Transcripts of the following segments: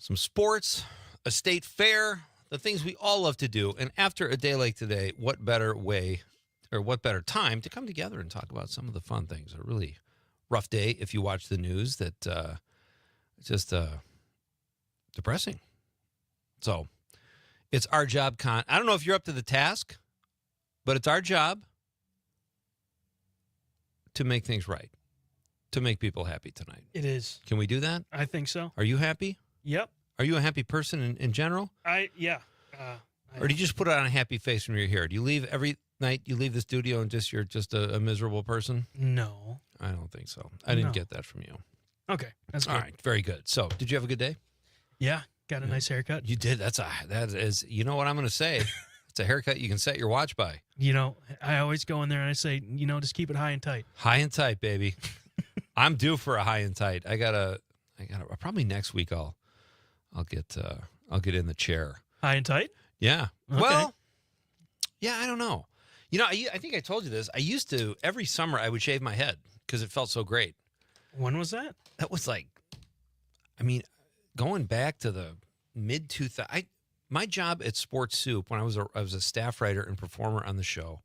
some sports, a state fair, the things we all love to do. And after a day like today, what better way or what better time to come together and talk about some of the fun things? A really rough day if you watch the news that it's just depressing. So it's our job, Con. I don't know if you're up to the task, but it's our job to make things right, to make people happy tonight. It is. Can we do that? I think so. Are you happy? Yep. Are you a happy person in general? Yeah. Or do you just put on a happy face when you're here? Do you leave every night, you leave the studio and you're just a miserable person? No. I don't think so. I didn't get that from you. Okay. That's good. All right. Very good. So did you have a good day? Yeah. Got a nice haircut. You did. That is, you know what I'm going to say? It's a haircut you can set your watch by. You know, I always go in there and I say, just keep it high and tight. High and tight, baby. I'm due for a high and tight. I gotta probably next week I'll get in the chair. High and tight? Yeah. Okay. Well, yeah, I don't know. I think I told you this. I used to, every summer I would shave my head because it felt so great. When was that? That was going back to the mid 2000s. My job at Sports Soup when I was a staff writer and performer on the show,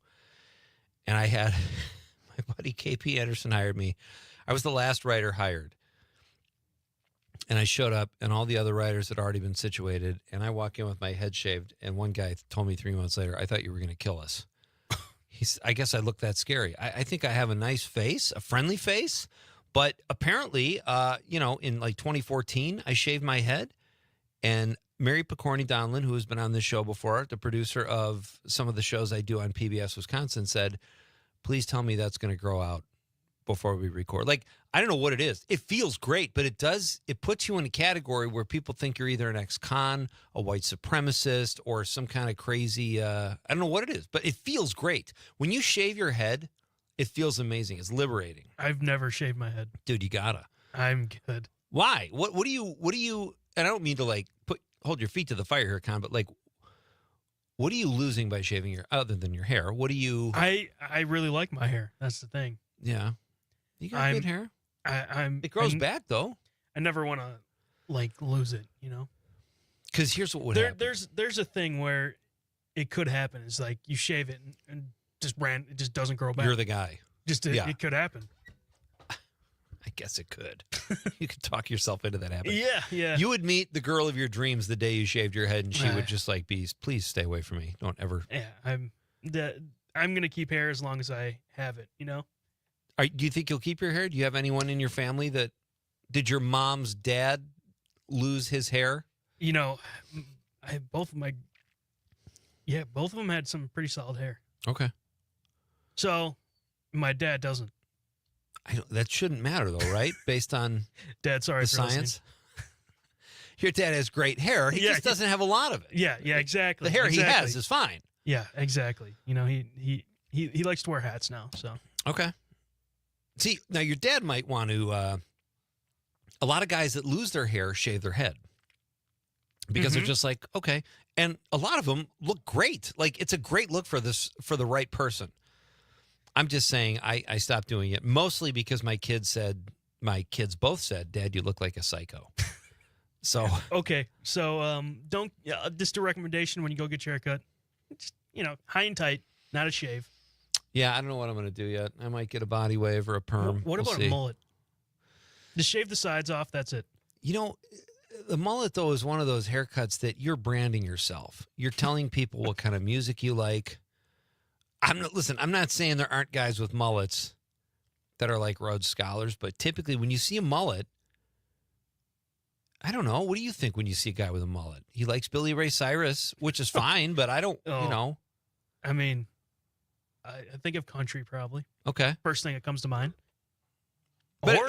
and I had my buddy KP Anderson hired me. I was the last writer hired. And I showed up, and all the other writers had already been situated, and I walk in with my head shaved, and one guy told me 3 months later, I thought you were going to kill us. I guess I look that scary. I think I have a nice face, a friendly face, but apparently, in like 2014, I shaved my head, and Mary Picorni Donlin, who has been on this show before, the producer of some of the shows I do on PBS Wisconsin, said, please tell me that's going to grow out before we record. Like, I don't know what it is. It feels great, but it puts you in a category where people think you're either an ex-con, a white supremacist, or some kind of crazy, I don't know what it is, but it feels great. When you shave your head, it feels amazing. It's liberating. I've never shaved my head. Dude, you gotta. I'm good. Why? What do you, and I don't mean to like hold your feet to the fire here, Con, but like, what are you losing by shaving other than your hair? What do you? I really like my hair. That's the thing. Yeah. You got good hair. It grows back though. I never want to lose it, Because here's what would happen. There's a thing where it could happen. It's like you shave it and it just doesn't grow back. You're the guy. It could happen. I guess it could. You could talk yourself into that happening. Yeah. You would meet the girl of your dreams the day you shaved your head, and she would just please stay away from me. Don't ever. Yeah, I'm gonna keep hair as long as I have it. Do you think you'll keep your hair? Do you have anyone in your family that? Did your mom's dad lose his hair? Both of them had some pretty solid hair. Okay. So, my dad doesn't. That shouldn't matter though, right? Based on Dad, sorry the for science. Your dad has great hair. He just doesn't have a lot of it. Yeah, exactly. The hair he has is fine. Yeah, exactly. He likes to wear hats now. So okay. See, now your dad might want to. A lot of guys that lose their hair shave their head because they're just like, okay, and a lot of them look great. Like it's a great look for the right person. I'm just saying I stopped doing it mostly because my kids both said, Dad, you look like a psycho. So okay, so don't just a recommendation when you go get your haircut, just, high and tight, not a shave. Yeah, I don't know what I'm going to do yet. I might get a body wave or a perm. What about a mullet? Just shave the sides off. That's it. The mullet though is one of those haircuts that you're branding yourself. You're telling people what kind of music you like. I'm not saying there aren't guys with mullets that are like Rhodes Scholars, but typically when you see a mullet, I don't know. What do you think when you see a guy with a mullet? He likes Billy Ray Cyrus, which is fine, but I don't, I mean, I think of country probably. Okay. First thing that comes to mind. But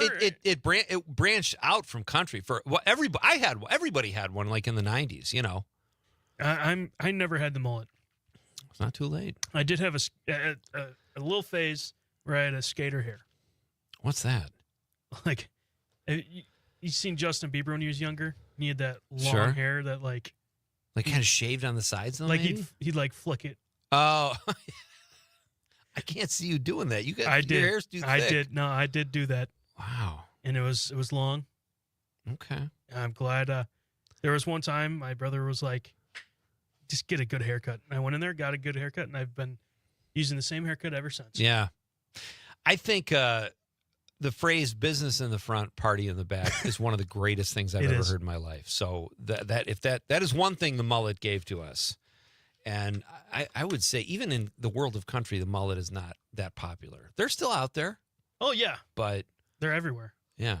it branched out from country for everybody had one like in the 90s, I never had the mullet. It's not too late. I did have a little phase where I had a skater hair. What's that? Like, you seen Justin Bieber when he was younger? He had that long hair that like kind of shaved on the sides. Though, like he'd like flick it. Oh, I can't see you doing that. Your hair's too thick. I did. No, I did do that. Wow. And it was long. Okay. I'm glad. There was one time my brother was like, just get a good haircut. And I went in there, got a good haircut, and I've been using the same haircut ever since. Yeah. I think the phrase "business in the front, party in the back" is one of the greatest things I've ever heard in my life. So that is one thing the mullet gave to us. And I would say even in the world of country, the mullet is not that popular. They're still out there. Oh, yeah. But they're everywhere. Yeah.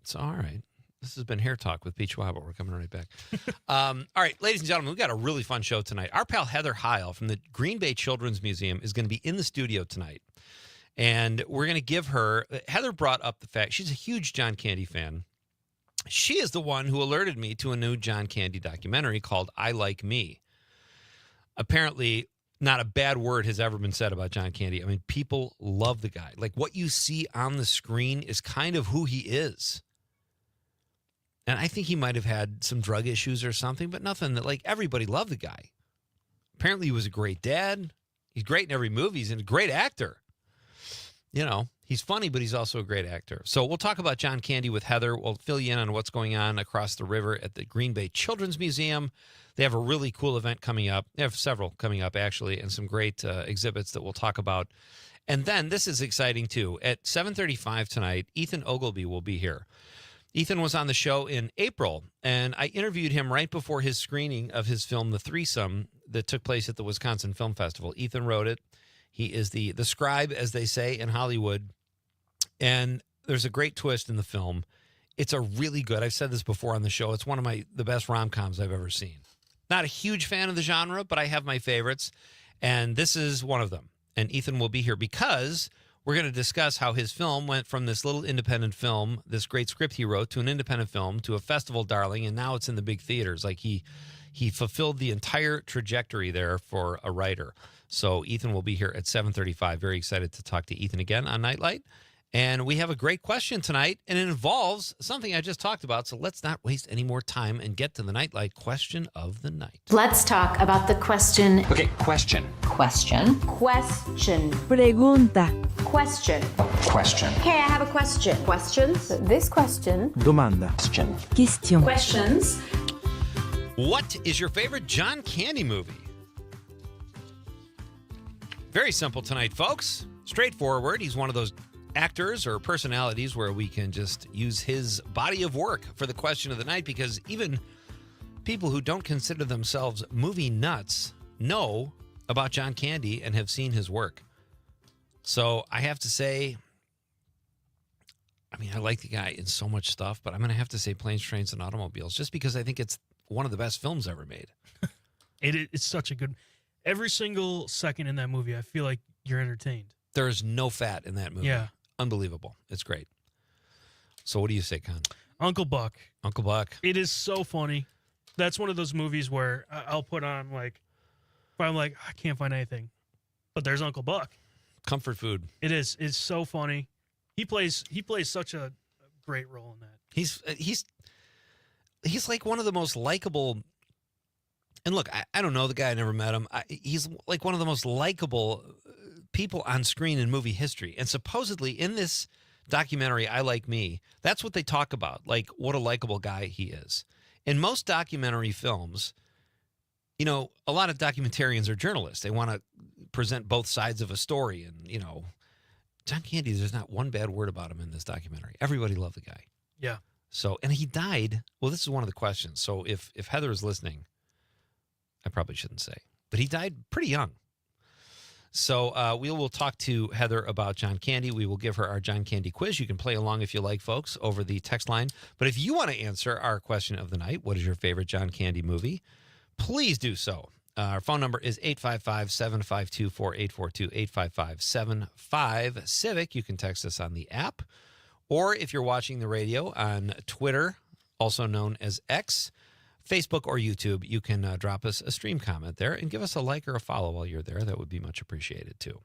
So, all right. This has been Hair Talk with Pete Schwaba. We're coming right back. All right, ladies and gentlemen, we've got a really fun show tonight. Our pal Heather Heil from the Green Bay Children's Museum is going to be in the studio tonight. And we're going to give her, Heather brought up the fact, she's a huge John Candy fan. She is the one who alerted me to a new John Candy documentary called I Like Me. Apparently, not a bad word has ever been said about John Candy. I mean, people love the guy. Like, what you see on the screen is kind of who he is. And I think he might have had some drug issues or something, but nothing that, like, everybody loved the guy. Apparently, he was a great dad. He's great in every movie. He's a great actor. You know, he's funny, but he's also a great actor. So we'll talk about John Candy with Heather. We'll fill you in on what's going on across the river at the Green Bay Children's Museum. They have a really cool event coming up. They have several coming up, actually, and some great exhibits that we'll talk about. And then this is exciting, too. At 7:35 tonight, Ethan Ogilvy will be here. Ethan was on the show in April, and I interviewed him right before his screening of his film, The Threesome, that took place at the Wisconsin Film Festival. Ethan wrote it. He is the scribe, as they say in Hollywood, and there's a great twist in the film. It's a really good, I've said this before on the show, it's one of the best rom-coms I've ever seen. Not a huge fan of the genre, but I have my favorites, and this is one of them. And Ethan will be here because we're going to discuss how his film went from this little independent film, this great script he wrote, to an independent film, to a festival darling, and now it's in the big theaters. Like he fulfilled the entire trajectory there for a writer. So Ethan will be here at 7:35. Very excited to talk to Ethan again on Nite Lite. And we have a great question tonight, and it involves something I just talked about. So let's not waste any more time and get to the Nite Lite question of the night. Let's talk about the question. Okay, question. Question. Question. Pregunta. Question. Question. Okay, I have a question. Questions? This question. Domanda. Question. Question. Questions. What is your favorite John Candy movie? Very simple tonight, folks. Straightforward. He's one of those actors or personalities where we can just use his body of work for the question of the night, because even people who don't consider themselves movie nuts know about John Candy and have seen his work. So I have to say, I mean, I like the guy in so much stuff, but I'm going to have to say Planes, Trains, and Automobiles, just because I think it's one of the best films ever made. It's such a good, every single second in that movie, I feel like you're entertained. There's no fat in that movie. Yeah. Unbelievable. It's great. So what do you say, Con? Uncle Buck. Uncle Buck. It is so funny. That's one of those movies where I'll put on, like, if I'm like, I can't find anything, but there's Uncle Buck. Comfort food. It is. It's so funny. He plays such a great role in that. He's like one of the most likable. And look, I don't know the guy. I never met him. He's like one of the most likable people on screen in movie history. And supposedly in this documentary, I Like Me, that's what they talk about. Like, what a likable guy he is. In most documentary films, you know, a lot of documentarians are journalists. They want to present both sides of a story. And, you know, John Candy, there's not one bad word about him in this documentary. Everybody loved the guy. Yeah. So, and he died. Well, this is one of the questions. So if Heather is listening, I probably shouldn't say, but he died pretty young. So we will talk to Heather about John Candy. We will give her our John Candy quiz. You can play along if you like, folks, over the text line. But if you want to answer our question of the night, what is your favorite John Candy movie? Please do so. Our phone number is 855-752-4842, 855-75-CIVIC. You can text us on the app. Or if you're watching the radio on Twitter, also known as X, Facebook, or YouTube, you can drop us a stream comment there and give us a like or a follow while you're there. That would be much appreciated, too.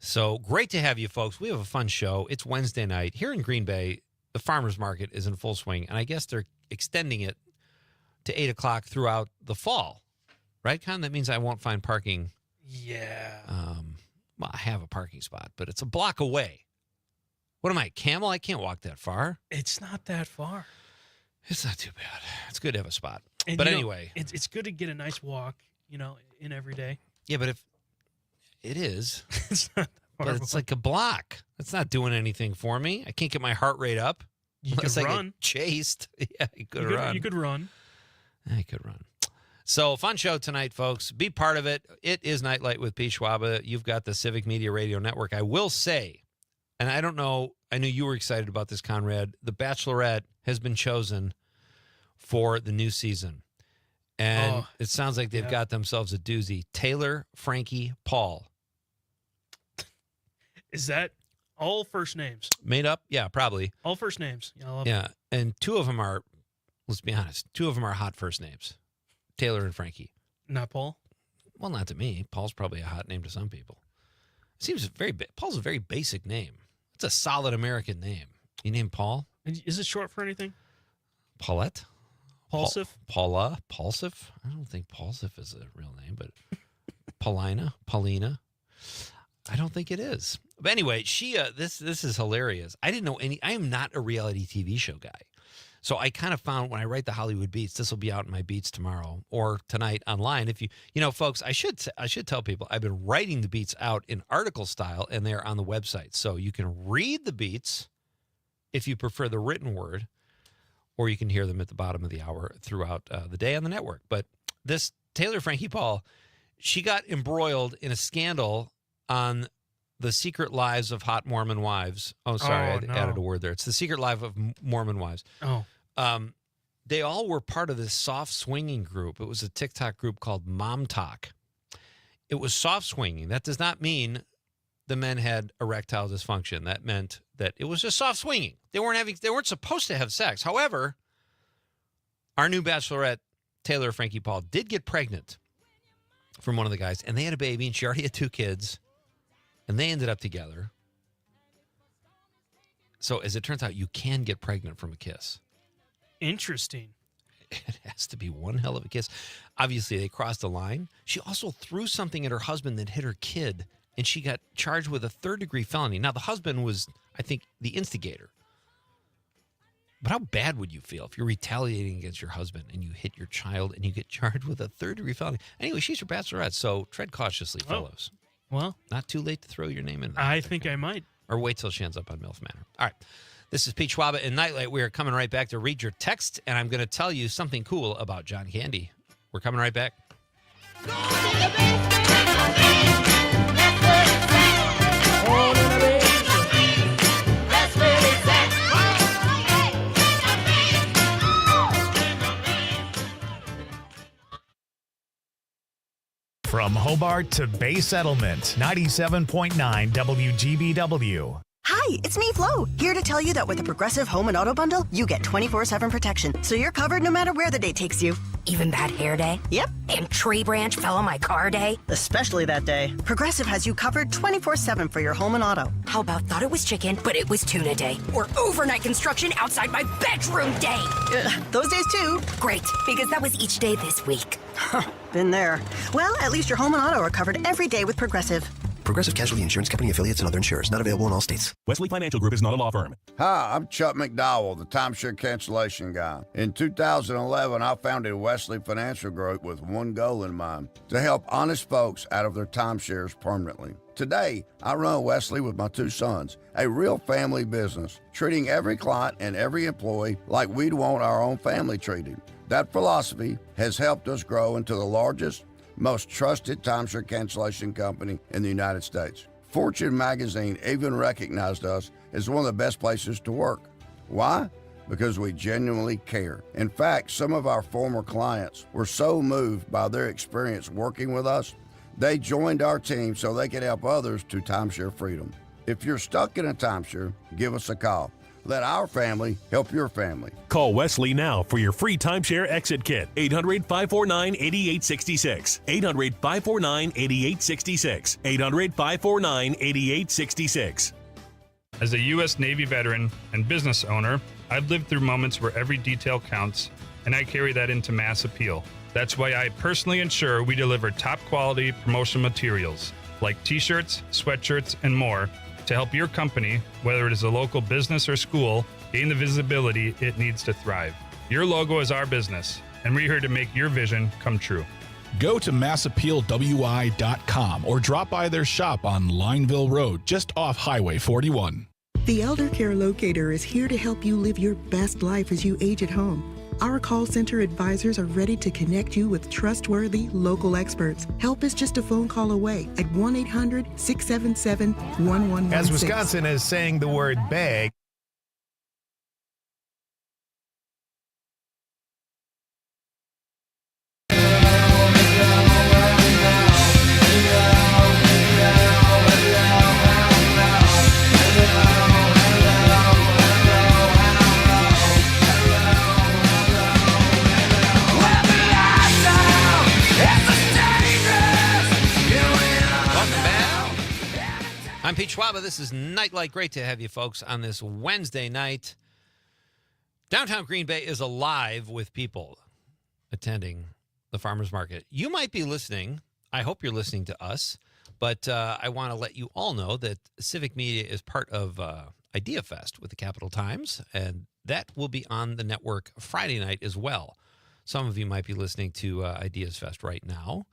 So great to have you, folks. We have a fun show. It's Wednesday night. Here in Green Bay, the farmers market is in full swing, and I guess they're extending it to 8 o'clock throughout the fall. Right, Con? That means I won't find parking. Yeah. Well, I have a parking spot, but it's a block away. What am I, Camel? I can't walk that far. It's not that far. It's not too bad. It's good to have a spot. And but you know, anyway. it's good to get a nice walk, in every day. Yeah, but if it is, It's not but it's like a block. It's not doing anything for me. I can't get my heart rate up. You could unless I run. get chased. Yeah, you could run. You could run. I could run. So, fun show tonight, folks. Be part of it. It is Nite Lite with Pete Schwaba. You've got the Civic Media Radio Network. I will say, and I don't know, I knew you were excited about this, Conrad. The Bachelorette has been chosen for the new season. And it sounds like they've got themselves a doozy. Taylor, Frankie, Paul. Is that all first names? Made up? Yeah, probably. All first names. Yeah. And two of them are, let's be honest, two of them are hot first names. Taylor and Frankie. Not Paul? Well, not to me. Paul's probably a hot name to some people. Seems Paul's a very basic name. It's a solid American name. You name Paul? Is it short for anything? Paulette? Paulsif? Paula? Paulsif? I don't think Paulsif is a real name, but Paulina? I don't think it is. But anyway, she this is hilarious. I didn't know I am not a reality TV show guy. So I kind of found when I write the Hollywood Beats, this will be out in my beats tomorrow or tonight online. If folks, I should tell people I've been writing the beats out in article style, and they're on the website. So you can read the beats if you prefer the written word, or you can hear them at the bottom of the hour throughout the day on the network. But this Taylor Frankie Paul, she got embroiled in a scandal on the Secret Lives of Hot Mormon Wives. Oh, sorry, I added a word there. It's the Secret Life of Mormon Wives. Oh. They all were part of this soft swinging group. It was a TikTok group called Mom Talk. It was soft swinging. That does not mean the men had erectile dysfunction. That meant that it was just soft swinging. They weren't supposed to have sex. However, our new bachelorette, Taylor Frankie Paul, did get pregnant from one of the guys, and they had a baby, and she already had 2 kids, and they ended up together. So as it turns out, you can get pregnant from a kiss. Interesting. It has to be one hell of a kiss. Obviously, they crossed the line. She also threw something at her husband that hit her kid, and she got charged with a 3rd-degree felony. Now, the husband was, I think, the instigator. But how bad would you feel if you're retaliating against your husband and you hit your child and you get charged with a 3rd-degree felony? Anyway, she's your bachelorette, so tread cautiously, fellows. Well, not too late to throw your name in there. I think I might. Or wait till she ends up on MILF Manor. All right. This is Pete Schwaba and Nite Lite. We are coming right back to read your text, and I'm going to tell you something cool about John Candy. We're coming right back. From Hobart to Bay Settlement, 97.9 WGBW. Hi, it's me, Flo, here to tell you that with the Progressive Home and Auto Bundle, you get 24/7 protection, so you're covered no matter where the day takes you. Even bad hair day? Yep. And tree branch fell on my car day? Especially that day. Progressive has you covered 24/7 for your home and auto. How about thought it was chicken, but it was tuna day? Or overnight construction outside my bedroom day? Those days too. Great, because that was each day this week. Been there. Well, at least your home and auto are covered every day with Progressive. Progressive Casualty Insurance Company, affiliates, and other insurers. Not available in all states. Wesley Financial Group is not a law firm. Hi, I'm Chuck McDowell, the timeshare cancellation guy. In 2011, I founded Wesley Financial Group with one goal in mind, to help honest folks out of their timeshares permanently. Today, I run Wesley with my 2 sons, a real family business, treating every client and every employee like we'd want our own family treated. That philosophy has helped us grow into the largest, most trusted timeshare cancellation company in the United States. Fortune magazine even recognized us as one of the best places to work. Why? Because we genuinely care. In fact, some of our former clients were so moved by their experience working with us, they joined our team so they could help others to timeshare freedom. If you're stuck in a timeshare, give us a call. Let our family help your family. Call Wesley now for your free timeshare exit kit. 800-549-8866. 800-549-8866. 800-549-8866. As a U.S. Navy veteran and business owner, I've lived through moments where every detail counts, and I carry that into mass appeal. That's why I personally ensure we deliver top quality promotional materials like t-shirts, sweatshirts, and more to help your company, whether it is a local business or school, gain the visibility it needs to thrive. Your logo is our business, and we're here to make your vision come true. Go to massappealwi.com or drop by their shop on Lineville Road, just off Highway 41. The Elder Care Locator is here to help you live your best life as you age at home. Our call center advisors are ready to connect you with trustworthy local experts. Help is just a phone call away at 1-800-677-1116. As Wisconsin is saying the word bag. I'm Pete Schwaba. This is Nite Lite. Great to have you folks on this Wednesday night. Downtown Green Bay is alive with people attending the farmers market. You might be listening. I hope you're listening to us. But I want to let you all know that Civic Media is part of Idea Fest with the Capital Times, and that will be on the network Friday night as well. Some of you might be listening to Ideas Fest right now.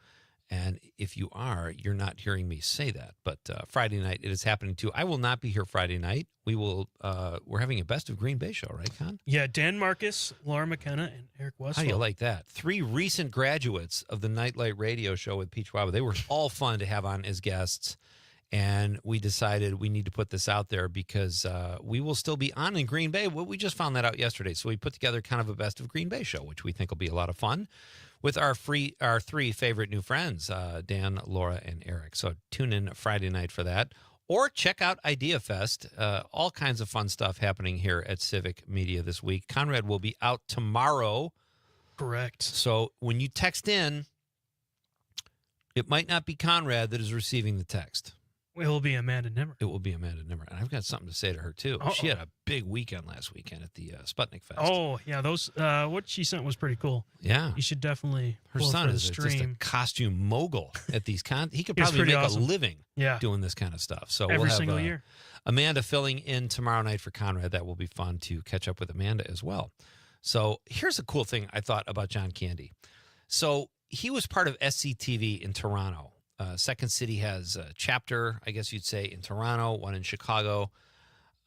And if you are, you're not hearing me say that. But Friday night, it is happening too. I will not be here Friday night. We're having a Best of Green Bay show, right, Con? Yeah, Dan Marcus, Laura McKenna, and Eric Westphal. How do you like that? 3 recent graduates of the Nite Lite radio show with Pete Schwaba. They were all fun to have on as guests. And we decided we need to put this out there because we will still be on in Green Bay. Well, we just found that out yesterday. So we put together kind of a Best of Green Bay show, which we think will be a lot of fun, with our 3 favorite new friends, Dan, Laura, and Eric. So tune in Friday night for that. Or check out Idea Fest. All kinds of fun stuff happening here at Civic Media this week. Conrad will be out tomorrow. Correct. So when you text in, it might not be Conrad that is receiving the text. It will be Amanda Nimmer. It will be Amanda Nimmer. And I've got something to say to her, too. Uh-oh. She had a big weekend last weekend at the Sputnik Fest. Oh, yeah. Those what she sent was pretty cool. Yeah. You should definitely Her pull son for the is just a stream. costume mogul at these He could He's probably pretty make awesome. a living Yeah. doing this kind of stuff. So Every we'll have single year. Amanda filling in tomorrow night for Conrad. That will be fun to catch up with Amanda as well. So here's a cool thing I thought about John Candy. So he was part of SCTV in Toronto. Second City has a chapter, I guess you'd say, in Toronto, one in Chicago.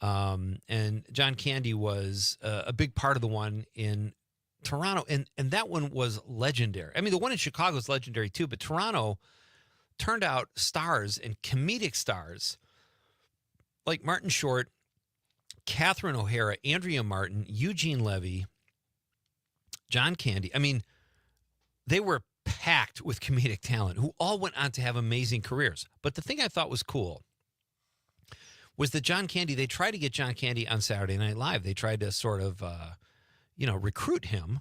And John Candy was a big part of the one in Toronto. And that one was legendary. I mean, the one in Chicago is legendary too, but Toronto turned out stars and comedic stars like Martin Short, Catherine O'Hara, Andrea Martin, Eugene Levy, John Candy. I mean, they were packed with comedic talent who all went on to have amazing careers. But the thing I thought was cool was that John Candy, they tried to get John Candy on Saturday Night Live. They tried to sort of, recruit him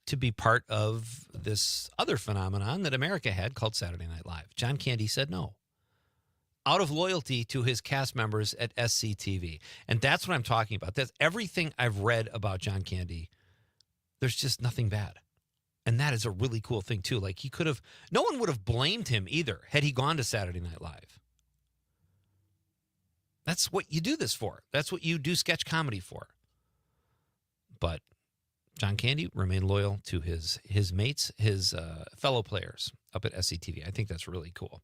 to be part of this other phenomenon that America had called Saturday Night Live. John Candy said no, out of loyalty to his cast members at SCTV. And that's what I'm talking about. That's everything I've read about John Candy. There's just nothing bad. And that is a really cool thing, too. Like, no one would have blamed him either had he gone to Saturday Night Live. That's what you do this for. That's what you do sketch comedy for. But John Candy remained loyal to his mates, his fellow players up at SCTV. I think that's really cool.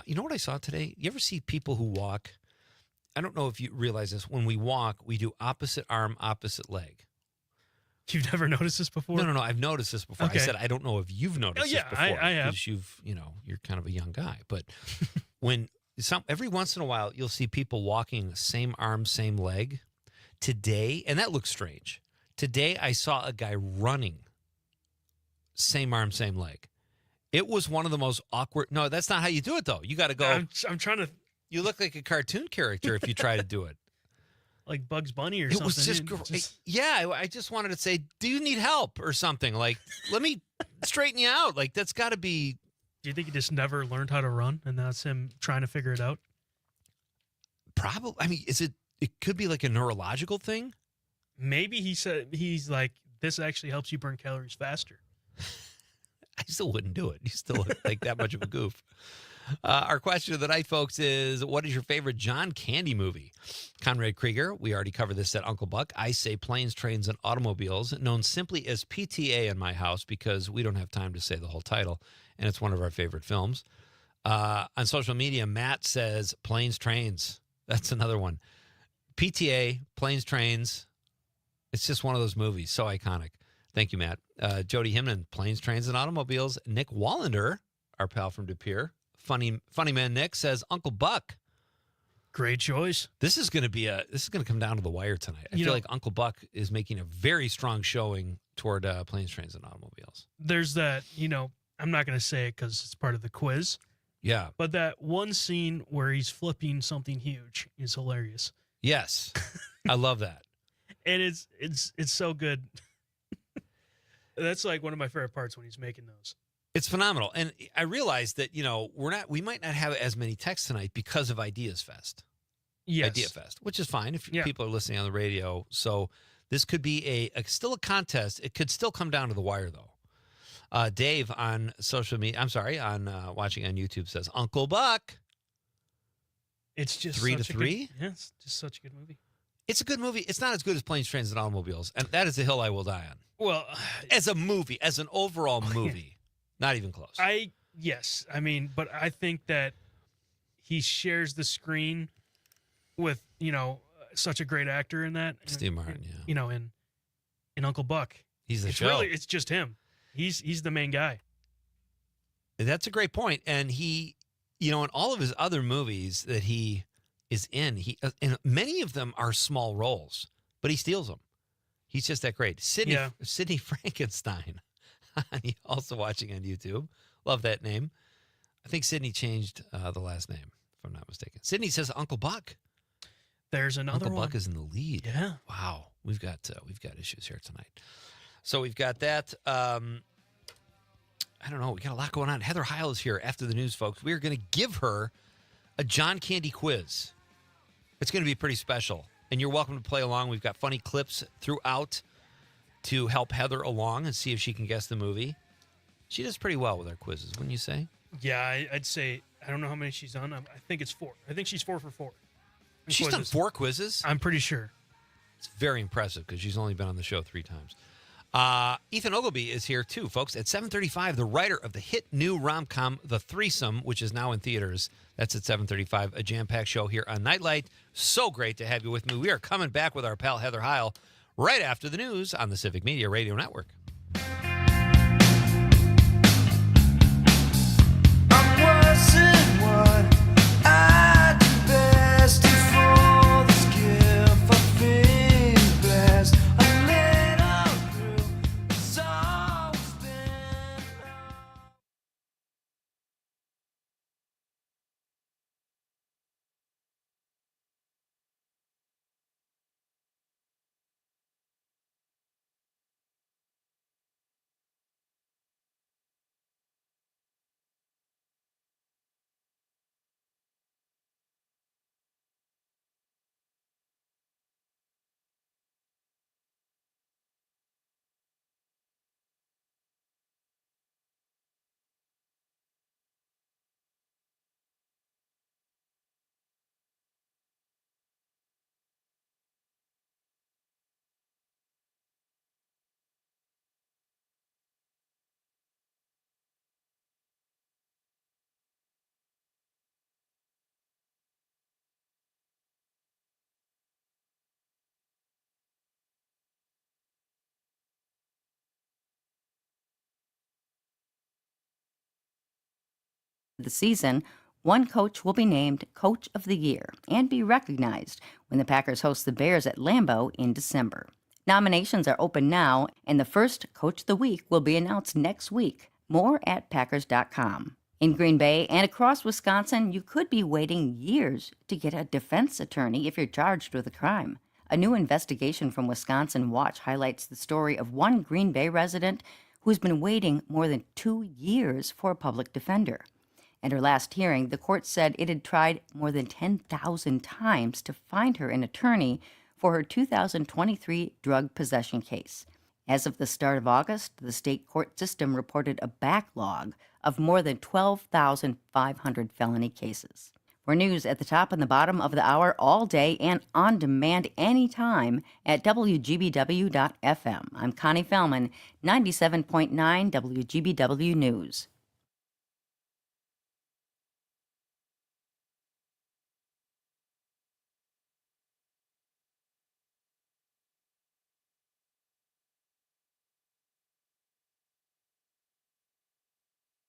You know what I saw today? You ever see people who walk? I don't know if you realize this. When we walk, we do opposite arm, opposite leg. You've never noticed this before? No. I've noticed this before. Okay. I said I don't know if you've noticed this before. I have. Because you're kind of a young guy. But every once in a while, you'll see people walking same arm, same leg. Today, and that looks strange. Today, I saw a guy running same arm, same leg. It was one of the most awkward. No, that's not how you do it, though. You got to go. I'm trying to. You look like a cartoon character if you try to do it. Like Bugs Bunny or it something. Was just great. Yeah, I just wanted to say, do you need help or something? Like, let me straighten you out. Like, that's got to be. Do you think he just never learned how to run, and that's him trying to figure it out? Probably. I mean, it could be like a neurological thing. Maybe he said he's like, this actually helps you burn calories faster. I still wouldn't do it. You still look like that much of a goof. Our question of the night, folks, is what is your favorite John Candy movie? Conrad Krieger, we already covered this at Uncle Buck. I say Planes, Trains, and Automobiles, known simply as PTA in my house because we don't have time to say the whole title, and it's one of our favorite films. On social media, Matt says Planes, Trains. That's another one. PTA, Planes, Trains. It's just one of those movies. So iconic. Thank you, Matt. Jody Himnan, Planes, Trains, and Automobiles. Nick Wallander, our pal from De Pere. Funny man Nick says Uncle Buck. Great choice. This is going to come down to the wire tonight. I feel like Uncle Buck is making a very strong showing toward Planes, Trains, and Automobiles. There's that, I'm not going to say it because it's part of the quiz. Yeah. But that one scene where he's flipping something huge is hilarious. Yes. I love that. And it's so good. That's like one of my favorite parts when he's making those. It's phenomenal. And I realized that, we might not have as many texts tonight because of Ideas Fest. Yes. Idea Fest, which is fine if people are listening on the radio. So this could be still a contest. It could still come down to the wire, though. Dave on social media, watching on YouTube says, Uncle Buck. It's just 3-3? Yeah, it's just such a good movie. It's a good movie. It's not as good as Planes, Trains, and Automobiles. And that is a hill I will die on. Well, as a movie, as an overall movie, not even close. But I think that he shares the screen with, such a great actor in that. Steve Martin, in Uncle Buck. He's the show. It's just him. He's the main guy. That's a great point. And he, in all of his other movies that he is in, and many of them are small roles, but he steals them. He's just that great. Sidney Frankenstein. You're also watching on YouTube. Love that name. I think Sidney changed the last name, if I'm not mistaken. Sidney says Uncle Buck. There's another Uncle one. Buck is in the lead. Yeah. Wow. We've got issues here tonight. So we've got that. I don't know. We got a lot going on. Heather Heil is here after the news, folks. We are going to give her a John Candy quiz. It's going to be pretty special. And you're welcome to play along. We've got funny clips throughout to help Heather along and see if she can guess the movie. She does pretty well with our quizzes, wouldn't you say? Yeah, I'd say, I don't know how many she's done. I think it's 4. I think she's 4 for 4. She's done 4 quizzes? I'm pretty sure. It's very impressive because she's only been on the show 3 times. Ethan Ogilvy is here too, folks. At 7:35, the writer of the hit new rom-com The Threesome, which is now in theaters. That's at 7:35, a jam-packed show here on Nite Lite. So great to have you with me. We are coming back with our pal Heather Heil right after the news on the Civic Media Radio Network. The season, one coach will be named Coach of the Year and be recognized when the Packers host the Bears at Lambeau in December. Nominations are open now, and the first Coach of the Week will be announced next week. More at Packers.com. In Green Bay and across Wisconsin, you could be waiting years to get a defense attorney if you're charged with a crime. A new investigation from Wisconsin Watch highlights the story of one Green Bay resident who's been waiting more than 2 years for a public defender. At her last hearing, the court said it had tried more than 10,000 times to find her an attorney for her 2023 drug possession case. As of the start of August, the state court system reported a backlog of more than 12,500 felony cases. For news at the top and the bottom of the hour all day and on demand anytime at WGBW.FM. I'm Connie Fellman, 97.9 WGBW News.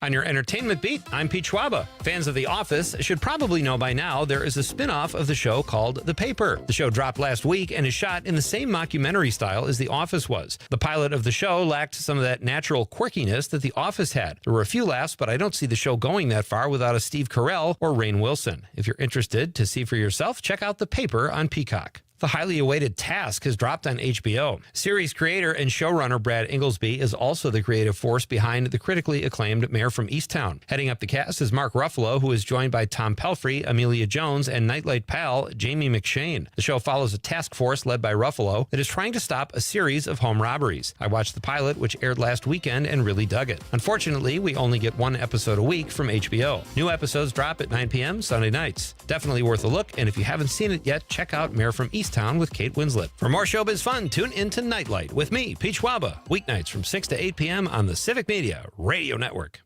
On your entertainment beat, I'm Pete Schwaba. Fans of The Office should probably know by now there is a spin-off of the show called The Paper. The show dropped last week and is shot in the same mockumentary style as The Office was. The pilot of the show lacked some of that natural quirkiness that The Office had. There were a few laughs, but I don't see the show going that far without a Steve Carell or Rainn Wilson. If you're interested to see for yourself, check out The Paper on Peacock. The highly awaited Task has dropped on HBO. Series creator and showrunner Brad Inglesby is also the creative force behind the critically acclaimed Mayor from Easttown. Heading up the cast is Mark Ruffalo, who is joined by Tom Pelphrey, Amelia Jones, and Nite Lite pal Jamie McShane. The show follows a task force led by Ruffalo that is trying to stop a series of home robberies. I watched the pilot, which aired last weekend, and really dug it. Unfortunately, we only get one episode a week from HBO. New episodes drop at 9 p.m. Sunday nights. Definitely worth a look, and if you haven't seen it yet, check out Mayor from Easttown with Kate Winslet. For more showbiz fun, tune into Nite Lite with me, Pete Schwaba, weeknights from 6 to 8 p.m. on the Civic Media Radio Network.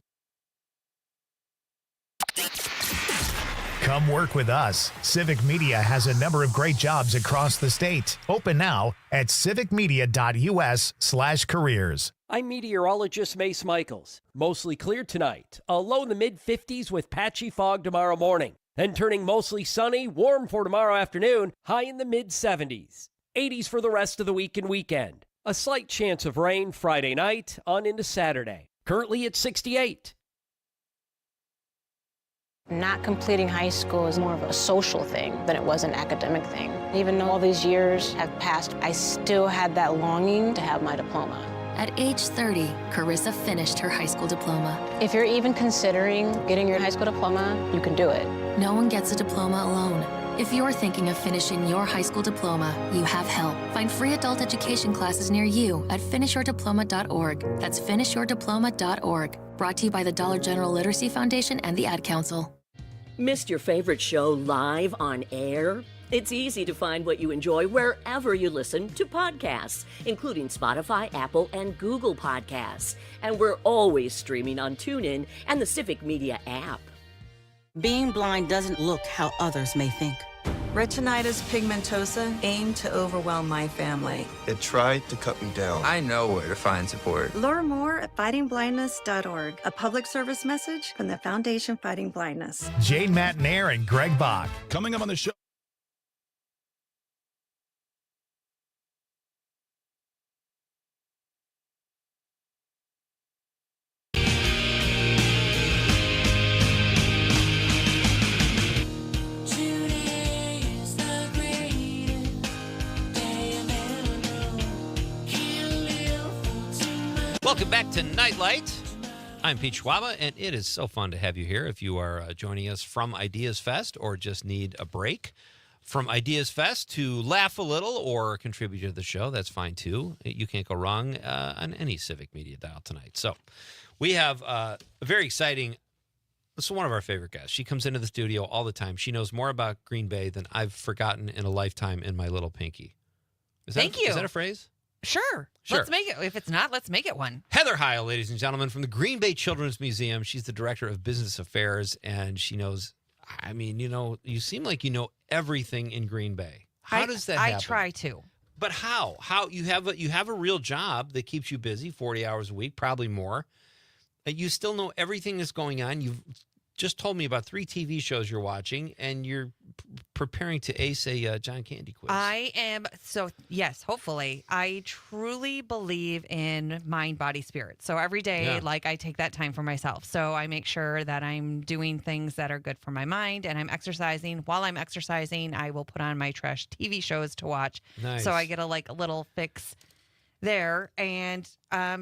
Come work with us. Civic Media has a number of great jobs across the state. Open now at civicmedia.us/careers. I'm meteorologist Mace Michaels. Mostly clear tonight. A low in the mid-50s with patchy fog tomorrow morning. Then turning mostly sunny, warm for tomorrow afternoon, high in the mid-70s. 80s for the rest of the week and weekend. A slight chance of rain Friday night on into Saturday. Currently at 68. Not completing high school is more of a social thing than it was an academic thing. Even though all these years have passed, I still had that longing to have my diploma. At age 30, Carissa finished her high school diploma. If you're even considering getting your high school diploma, you can do it. No one gets a diploma alone. If you're thinking of finishing your high school diploma, you have help. Find free adult education classes near you at finishyourdiploma.org. That's finishyourdiploma.org. Brought to you by the Dollar General Literacy Foundation and the Ad Council. Missed your favorite show live on air? It's easy to find what you enjoy wherever you listen to podcasts, including Spotify, Apple, and Google Podcasts. And we're always streaming on TuneIn and the Civic Media app. Being blind doesn't look how others may think. Retinitis pigmentosa aimed to overwhelm my family. It tried to cut me down. I know where to find support. Learn more at fightingblindness.org. A public service message from the Foundation Fighting Blindness. Jane Matnair and Greg Bach. Coming up on the show. Welcome back to Nite Lite. I'm Pete Schwaba, and it is so fun to have you here. If you are joining us from Ideas Fest or just need a break from Ideas Fest to laugh a little or contribute to the show, that's fine too. You can't go wrong on any Civic Media dial tonight. So we have a very exciting, this is one of our favorite guests. She comes into the studio all the time. She knows more about Green Bay than I've forgotten in a lifetime in my little pinky. Thank you. Is that a phrase? Sure. Let's make it. If it's not, let's make it one. Heather Heil, ladies and gentlemen, from the Green Bay Children's Museum. She's the director of business affairs, and she knows, I mean, you seem like you know everything in Green Bay. How does that happen? I try to. But how? How you have a real job that keeps you busy 40 hours a week, probably more. You still know everything that's going on. You've just told me about 3 TV shows you're watching, and you're preparing to ace a John Candy quiz. I am. So, yes, hopefully. I truly believe in mind, body, spirit. So every day, I take that time for myself. So I make sure that I'm doing things that are good for my mind, and I'm exercising. While I'm exercising, I will put on my trash TV shows to watch. Nice. So I get a little fix there, and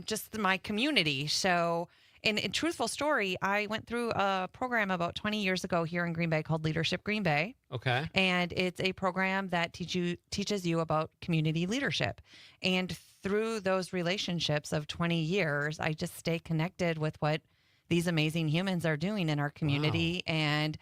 just my community. So... In truthful story, I went through a program about 20 years ago here in Green Bay called Leadership Green Bay. Okay. And it's a program that teaches you about community leadership. And through those relationships of 20 years, I just stay connected with what these amazing humans are doing in our community and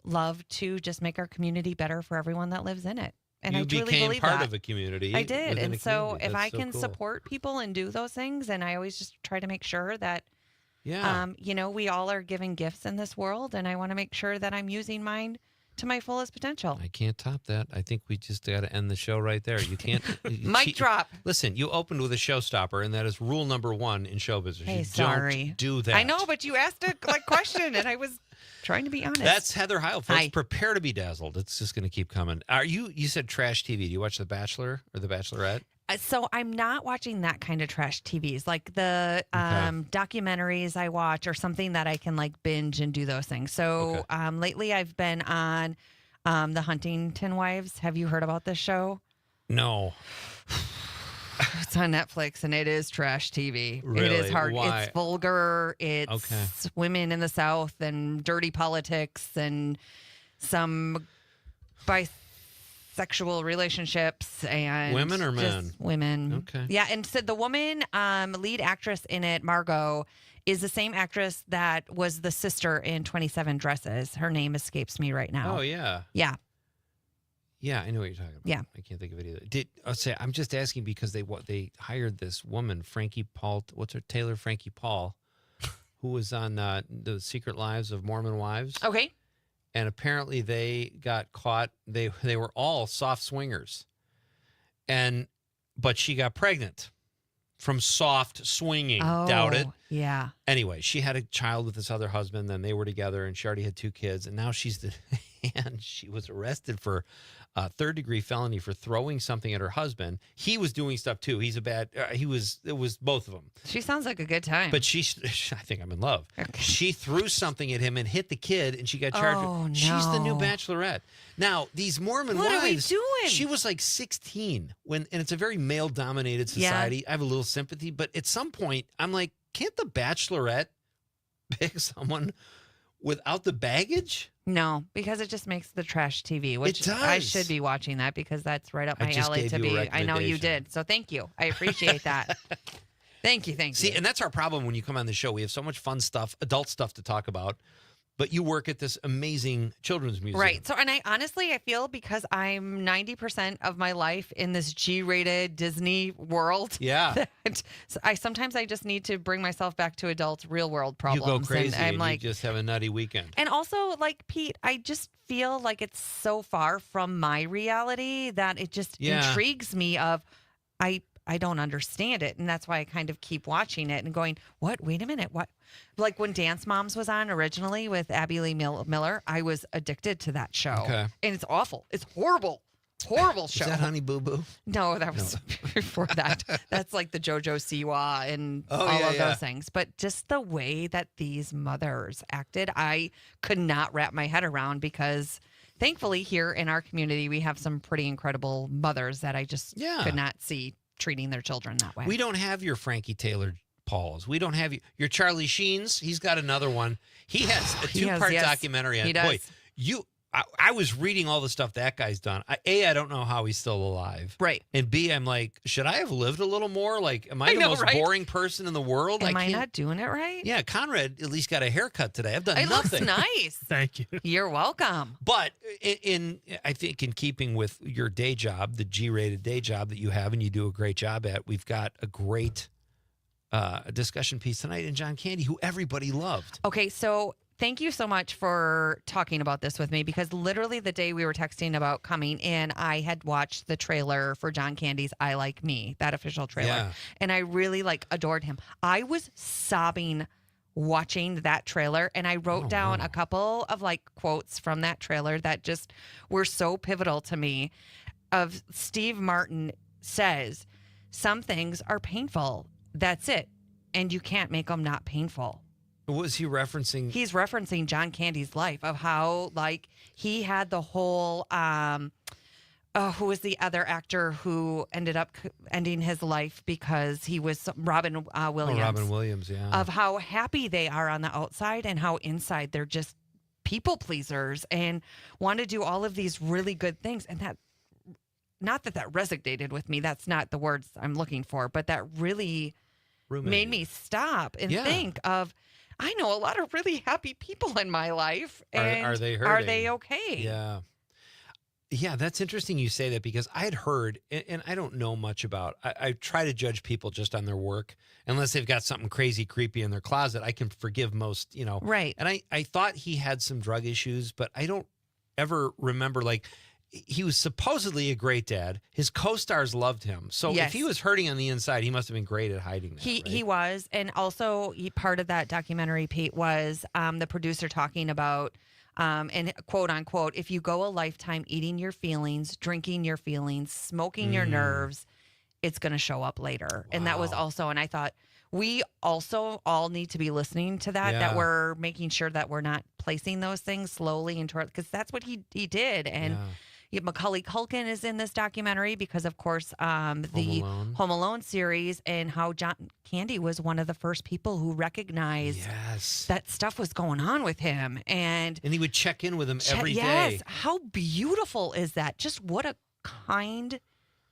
love to just make our community better for everyone that lives in it. And you I truly became believe part that. of a community. I did. within And a so community. if That's I so can cool. support people and do those things, and I always just try to make sure that, Yeah. we all are given gifts in this world, and I want to make sure that I'm using mine to my fullest potential. I can't top that. I think we just got to end the show right there. You can't. Mic drop. Listen, you opened with a showstopper, and that is rule number 1 in show business. Hey, you sorry. don't do that. I know, but you asked a question, and I was trying to be honest. That's Heather Heil, folks. Hi. Prepare to be dazzled. It's just going to keep coming. You said trash TV. Do you watch The Bachelor or The Bachelorette? So I'm not watching that kind of trash TVs, like the documentaries I watch or something that I can like binge and do those things. So lately I've been on the Huntington Wives. Have you heard about this show? No. It's on Netflix and it is trash TV. Really? It is hard. Why? It's vulgar. It's women in the South and dirty politics and some bisexual relationships and Women or men? just women. Okay. Yeah, and so the woman lead actress in it, Margot, is the same actress that was the sister in 27 Dresses. Her name escapes me right now. Oh, yeah. Yeah. Yeah, I know what you're talking about. Yeah. I can't think of it either. I'm just asking because they hired this woman, Frankie Paul. What's her? Taylor Frankie Paul, who was on The Secret Lives of Mormon Wives. Okay. And apparently they got caught. They were all soft swingers, but she got pregnant from soft swinging. Oh, Doubt it. Yeah. Anyway, she had a child with this other husband. Then they were together, and she already had 2 kids. And now and she was arrested for a 3rd-degree felony for throwing something at her husband. He was doing stuff too. He's a bad. It was both of them. She sounds like a good time. But I think I'm in love. Okay. She threw something at him and hit the kid, and she got charged. Oh, no. She's the new Bachelorette. Now, these Mormon What wives. are we doing? She was like 16 and it's a very male-dominated society. Yeah. I have a little sympathy, but at some point, I'm like, can't the Bachelorette pick someone without the baggage? No, because it just makes the trash TV, which It does. I should be watching that because that's right up I my just alley gave to you a be. I know you recommendation. did. So thank you. I appreciate that. Thank you. See, and that's our problem when you come on the show. We have so much fun stuff, adult stuff to talk about, but you work at this amazing children's museum. Right. So, and I honestly, I feel because I'm 90% of my life in this G-rated Disney world. Yeah. That sometimes I just need to bring myself back to adult real world problems. You go crazy And I'm and like, you just have a nutty weekend. and also, like, Pete, I just feel like it's so far from my reality that it just intrigues me I don't understand it. And that's why I kind of keep watching it and going, what? Wait a minute. What? Like when Dance Moms was on originally with Abby Lee Miller, I was addicted to that show. Okay. And it's awful. It's horrible. Horrible show. Is that Honey Boo Boo? No, that was before that. That's like the JoJo Siwa and all yeah, of yeah. those things. But just the way that these mothers acted, I could not wrap my head around because thankfully here in our community, we have some pretty incredible mothers that I just could not see treating their children that way. We don't have your Frankie Taylor Pauls. We don't have your Charlie Sheens. He's got another one. He has a 2-part documentary on. He does. Boy, I was reading all the stuff that guy's done. I don't know how he's still alive. Right. And B, I'm like, should I have lived a little more? Like, am I the know, most right? boring person in the world? Am I can't- not doing it right? Yeah, Conrad at least got a haircut today. I've done It looks nothing. nice. Thank you. You're welcome. But I think in keeping with your day job, the G-rated day job that you have and you do a great job at, we've got a great discussion piece tonight in John Candy, who everybody loved. Okay, so thank you so much for talking about this with me because literally the day we were texting about coming in, I had watched the trailer for John Candy's I Like Me, that official trailer. Yeah. And I really adored him. I was sobbing watching that trailer and I wrote down a couple of quotes from that trailer that just were so pivotal to me. Of Steve Martin says, some things are painful. That's it. And you can't make them not painful. What was he referencing? He's referencing John Candy's life of how he had the whole who was the other actor who ended up ending his life because he was Robin Williams. Oh, Robin Williams, yeah. Of how happy they are on the outside and how inside they're just people pleasers and want to do all of these really good things. And that not that resonated with me. That's not the words I'm looking for, but that really made me stop and think of, I know a lot of really happy people in my life. And are they hurting? Are they okay? Yeah. Yeah, that's interesting you say that, because I had heard, and I don't know much about, I try to judge people just on their work. Unless they've got something crazy creepy in their closet, I can forgive most, Right. And I thought he had some drug issues, but I don't ever remember, like, he was supposedly a great dad. His co-stars loved him. So if he was hurting on the inside, he must have been great at hiding that. He was. And also part of that documentary, Pete, was the producer talking about, and quote unquote, if you go a lifetime eating your feelings, drinking your feelings, smoking your nerves, it's going to show up later. And that was also, and I thought, we also all need to be listening to that, that we're making sure that we're not placing those things slowly into our, because that's what he did. And Macaulay Culkin is in this documentary because, of course, the Home Alone series, and how John Candy was one of the first people who recognized that stuff was going on with him. And he would check in with him every day. Yes. How beautiful is that? Just what a kind,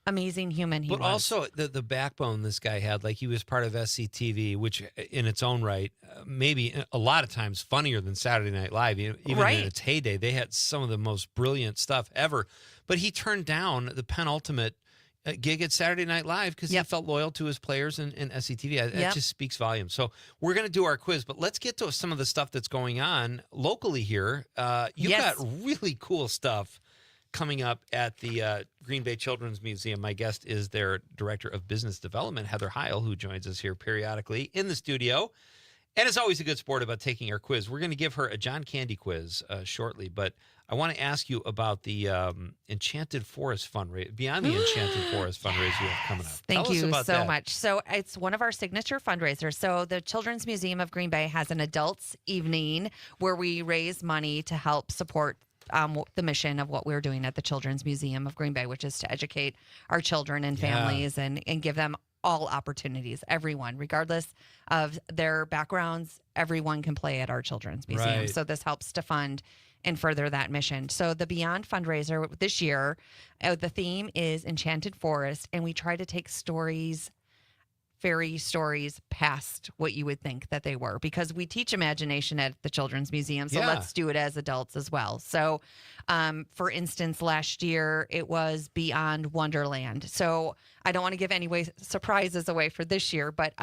amazing human he was. But also the backbone this guy had, like, he was part of SCTV, which in its own right, maybe a lot of times funnier than Saturday Night Live. Even in its heyday, they had some of the most brilliant stuff ever. But he turned down the penultimate gig at Saturday Night Live because he felt loyal to his players in SCTV. That just speaks volumes. So we're going to do our quiz, but let's get to some of the stuff that's going on locally here. You've got really cool stuff coming up at the Green Bay Children's Museum. My guest is their Director of Business Development, Heather Heil, who joins us here periodically in the studio. And is always a good sport about taking our quiz. We're going to give her a John Candy quiz shortly, but I want to ask you about the Enchanted Forest fundraiser, beyond the Enchanted Forest fundraiser you have coming up. Thank Tell us you about so that. much. So it's one of our signature fundraisers. So the Children's Museum of Green Bay has an adults evening where we raise money to help support the mission of what we're doing at the Children's Museum of Green Bay, which is to educate our children and families and give them all opportunities. Everyone, regardless of their backgrounds, everyone can play at our Children's Museum. Right. So this helps to fund and further that mission. So the Beyond fundraiser this year, the theme is Enchanted Forest, and we try to take fairy stories past what you would think that they were, because we teach imagination at the Children's Museum. So let's do it as adults as well. So for instance, last year it was Beyond Wonderland. So I don't want to give any surprises away for this year, but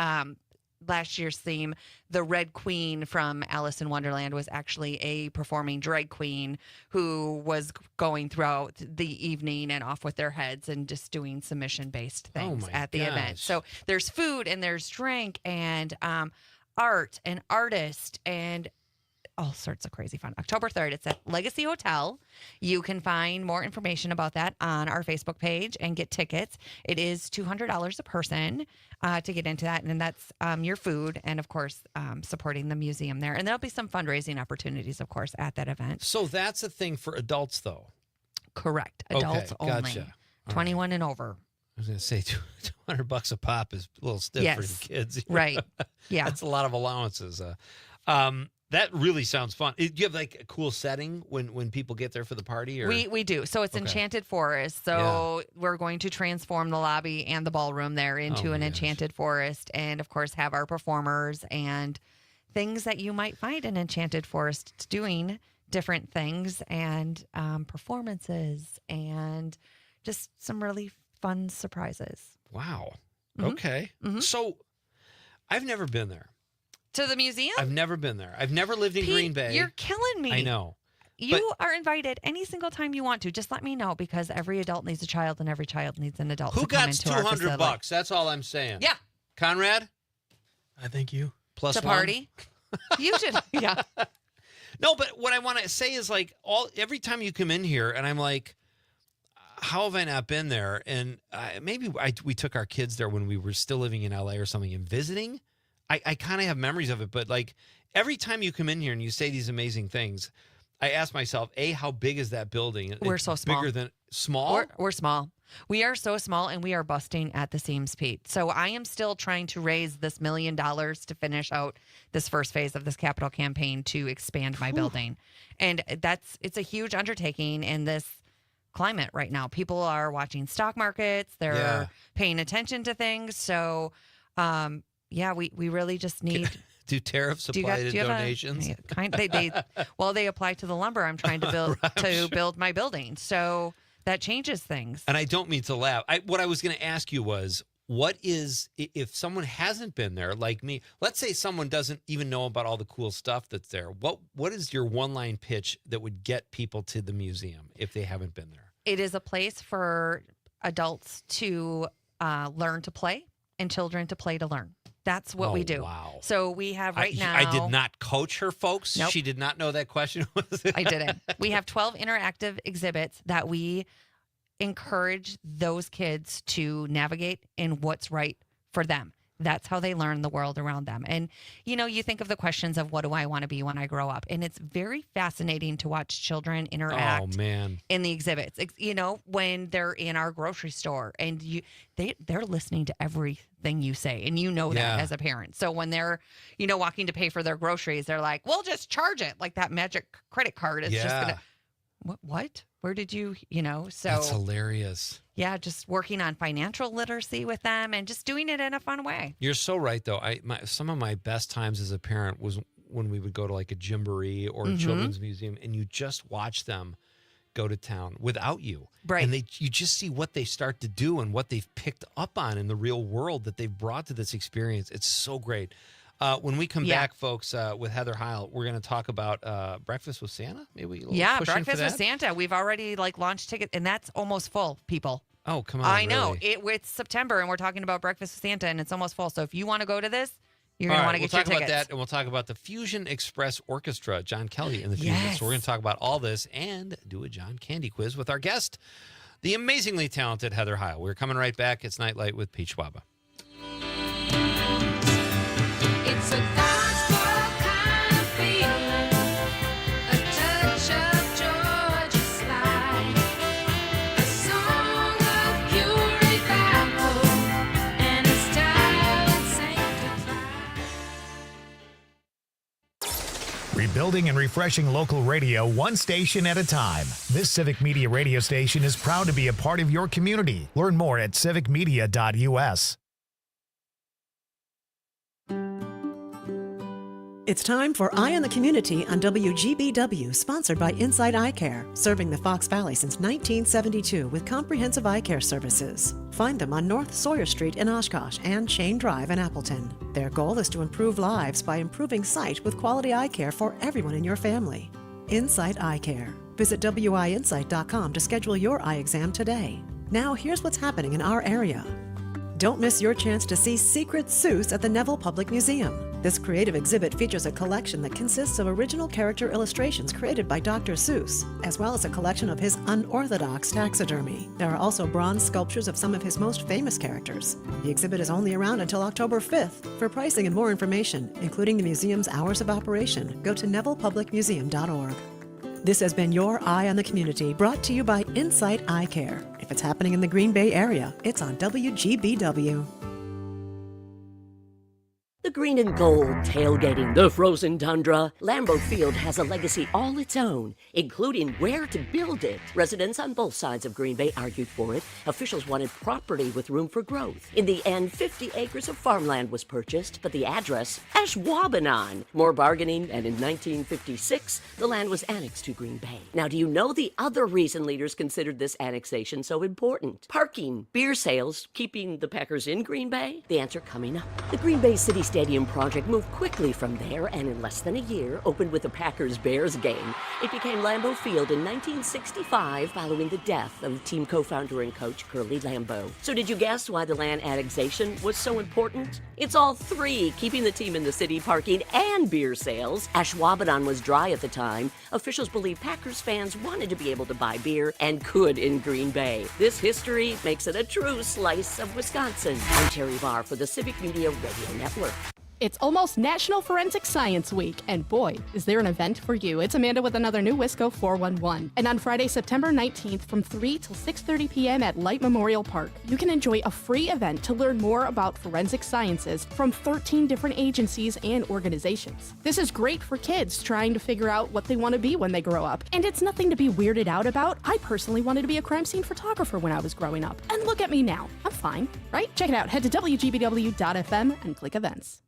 last year's theme, the Red Queen from Alice in Wonderland, was actually a performing drag queen who was going throughout the evening and off with their heads and just doing submission-based things at the event. So there's food and there's drink and art and artist and all sorts of crazy fun. October 3rd, it's at Legacy Hotel. You can find more information about that on our Facebook page and get tickets. It is $200 a person to get into that, and that's your food and, of course, supporting the museum there. And there'll be some fundraising opportunities, of course, at that event. So that's a thing for adults, though? Correct. Adults only. Gotcha. 21 and over. I was going to say $200 a pop is a little stiff for the kids. Right. Yeah. That's a lot of allowances. That really sounds fun. Do you have like a cool setting when people get there for the party? Or? We do. So it's Enchanted Forest. So we're going to transform the lobby and the ballroom there into an enchanted forest, and of course have our performers and things that you might find in Enchanted Forest doing different things and performances and just some really fun surprises. Wow. Okay. So I've never been there. To the museum? I've never been there. I've never lived in Pete, Green Bay. You're killing me. I know. You are invited any single time you want to. Just let me know, because every adult needs a child and every child needs an adult. Who to come got into our facility. $200? That's all I'm saying. Yeah. Conrad? I think you. Plus to one? party. You should. Yeah. No, but what I want to say is, like, every time you come in here and I'm like, how have I not been there? And maybe we took our kids there when we were still living in LA or something and visiting. I kind of have memories of it, but like every time you come in here and you say these amazing things, I ask myself, how big is that building? We're so small. Bigger than small? We're small. We are so small, and we are busting at the seams, Pete. So I am still trying to raise this $1 million to finish out this first phase of this capital campaign to expand my building. And it's a huge undertaking, and this climate right now. People are watching stock markets. They're Yeah. paying attention to things. So, we really just need. Do tariffs apply to donations? They apply to the lumber I'm trying to build build my building. So that changes things. And I don't mean to laugh. What I was going to ask you was, what is, if someone hasn't been there like me, let's say someone doesn't even know about all the cool stuff that's there. What is your one-line pitch that would get people to the museum if they haven't been there? It is a place for adults to learn to play and children to play to learn. That's what we do. Wow. So we have now. I did not coach her, folks. Nope. She did not know that question was. I didn't. We have 12 interactive exhibits that we encourage those kids to navigate in what's right for them. That's how they learn the world around them. And, you think of the questions of what do I want to be when I grow up? And it's very fascinating to watch children interact in the exhibits. When they're in our grocery store and they're listening to everything you say. And that as a parent. So when they're, walking to pay for their groceries, they're like, well, just charge it. Like that magic credit card is just going to. What? Where did you, so. That's hilarious. Yeah, just working on financial literacy with them and just doing it in a fun way. You're so right, though. Some of my best times as a parent was when we would go to like a jamboree or a children's museum, and you just watch them go to town without you. Right. And you just see what they start to do and what they've picked up on in the real world that they've brought to this experience. It's so great. When we come back, folks, with Heather Heil, we're going to talk about Breakfast with Santa. Maybe Breakfast with Santa. We've already launched tickets, and that's almost full, people. Oh, come on. I know. Really? It's September, and we're talking about Breakfast with Santa, and it's almost full. So if you want to go to this, you're going to want to get your tickets. We'll talk about that, and we'll talk about the Fusion Express Orchestra, John Kelly and the Fusion. Yes. So we're going to talk about all this and do a John Candy quiz with our guest, the amazingly talented Heather Heil. We're coming right back. It's Nite Lite with Pete Schwaba. It's a gospel kind of feeling, a touch of Georgia slide, a song of pure revival, and a style sanctified. Rebuilding and refreshing local radio one station at a time. This Civic Media radio station is proud to be a part of your community. Learn more at civicmedia.us. It's time for Eye on the Community on WGBW, sponsored by Inside Eye Care, serving the Fox Valley since 1972 with comprehensive eye care services. Find them on North Sawyer Street in Oshkosh and Shane Drive in Appleton. Their goal is to improve lives by improving sight with quality eye care for everyone in your family. Inside Eye Care. Visit WIinsight.com to schedule your eye exam today. Now here's what's happening in our area. Don't miss your chance to see Secret Seuss at the Neville Public Museum. This creative exhibit features a collection that consists of original character illustrations created by Dr. Seuss, as well as a collection of his unorthodox taxidermy. There are also bronze sculptures of some of his most famous characters. The exhibit is only around until October 5th. For pricing and more information, including the museum's hours of operation, go to nevillepublicmuseum.org. This has been your Eye on the Community, brought to you by Insight Eye Care. If it's happening in the Green Bay area, it's on WGBW. The green and gold tailgating the frozen tundra. Lambeau Field has a legacy all its own, including where to build it. Residents on both sides of Green Bay argued for it. Officials wanted property with room for growth. In the end, 50 acres of farmland was purchased, but the address, Ashwaubenon. More bargaining, and in 1956, the land was annexed to Green Bay. Now, do you know the other reason leaders considered this annexation so important? Parking, beer sales, keeping the Packers in Green Bay? The answer coming up. The Green Bay City Stadium project moved quickly from there and in less than a year opened with the Packers-Bears game. It became Lambeau Field in 1965 following the death of team co-founder and coach Curly Lambeau. So did you guess why the land annexation was so important? It's all three, keeping the team in the city, parking, and beer sales. Ashwaubenon was dry at the time. Officials believe Packers fans wanted to be able to buy beer and could in Green Bay. This history makes it a true slice of Wisconsin. I'm Terry Barr for the Civic Media Radio Network. It's almost National Forensic Science Week, and boy, is there an event for you. It's Amanda with another new Wisco 411. And on Friday, September 19th from 3 till 6:30 p.m. at Light Memorial Park, you can enjoy a free event to learn more about forensic sciences from 13 different agencies and organizations. This is great for kids trying to figure out what they want to be when they grow up. And it's nothing to be weirded out about. I personally wanted to be a crime scene photographer when I was growing up. And look at me now. I'm fine, right? Check it out. Head to WGBW.FM and click events.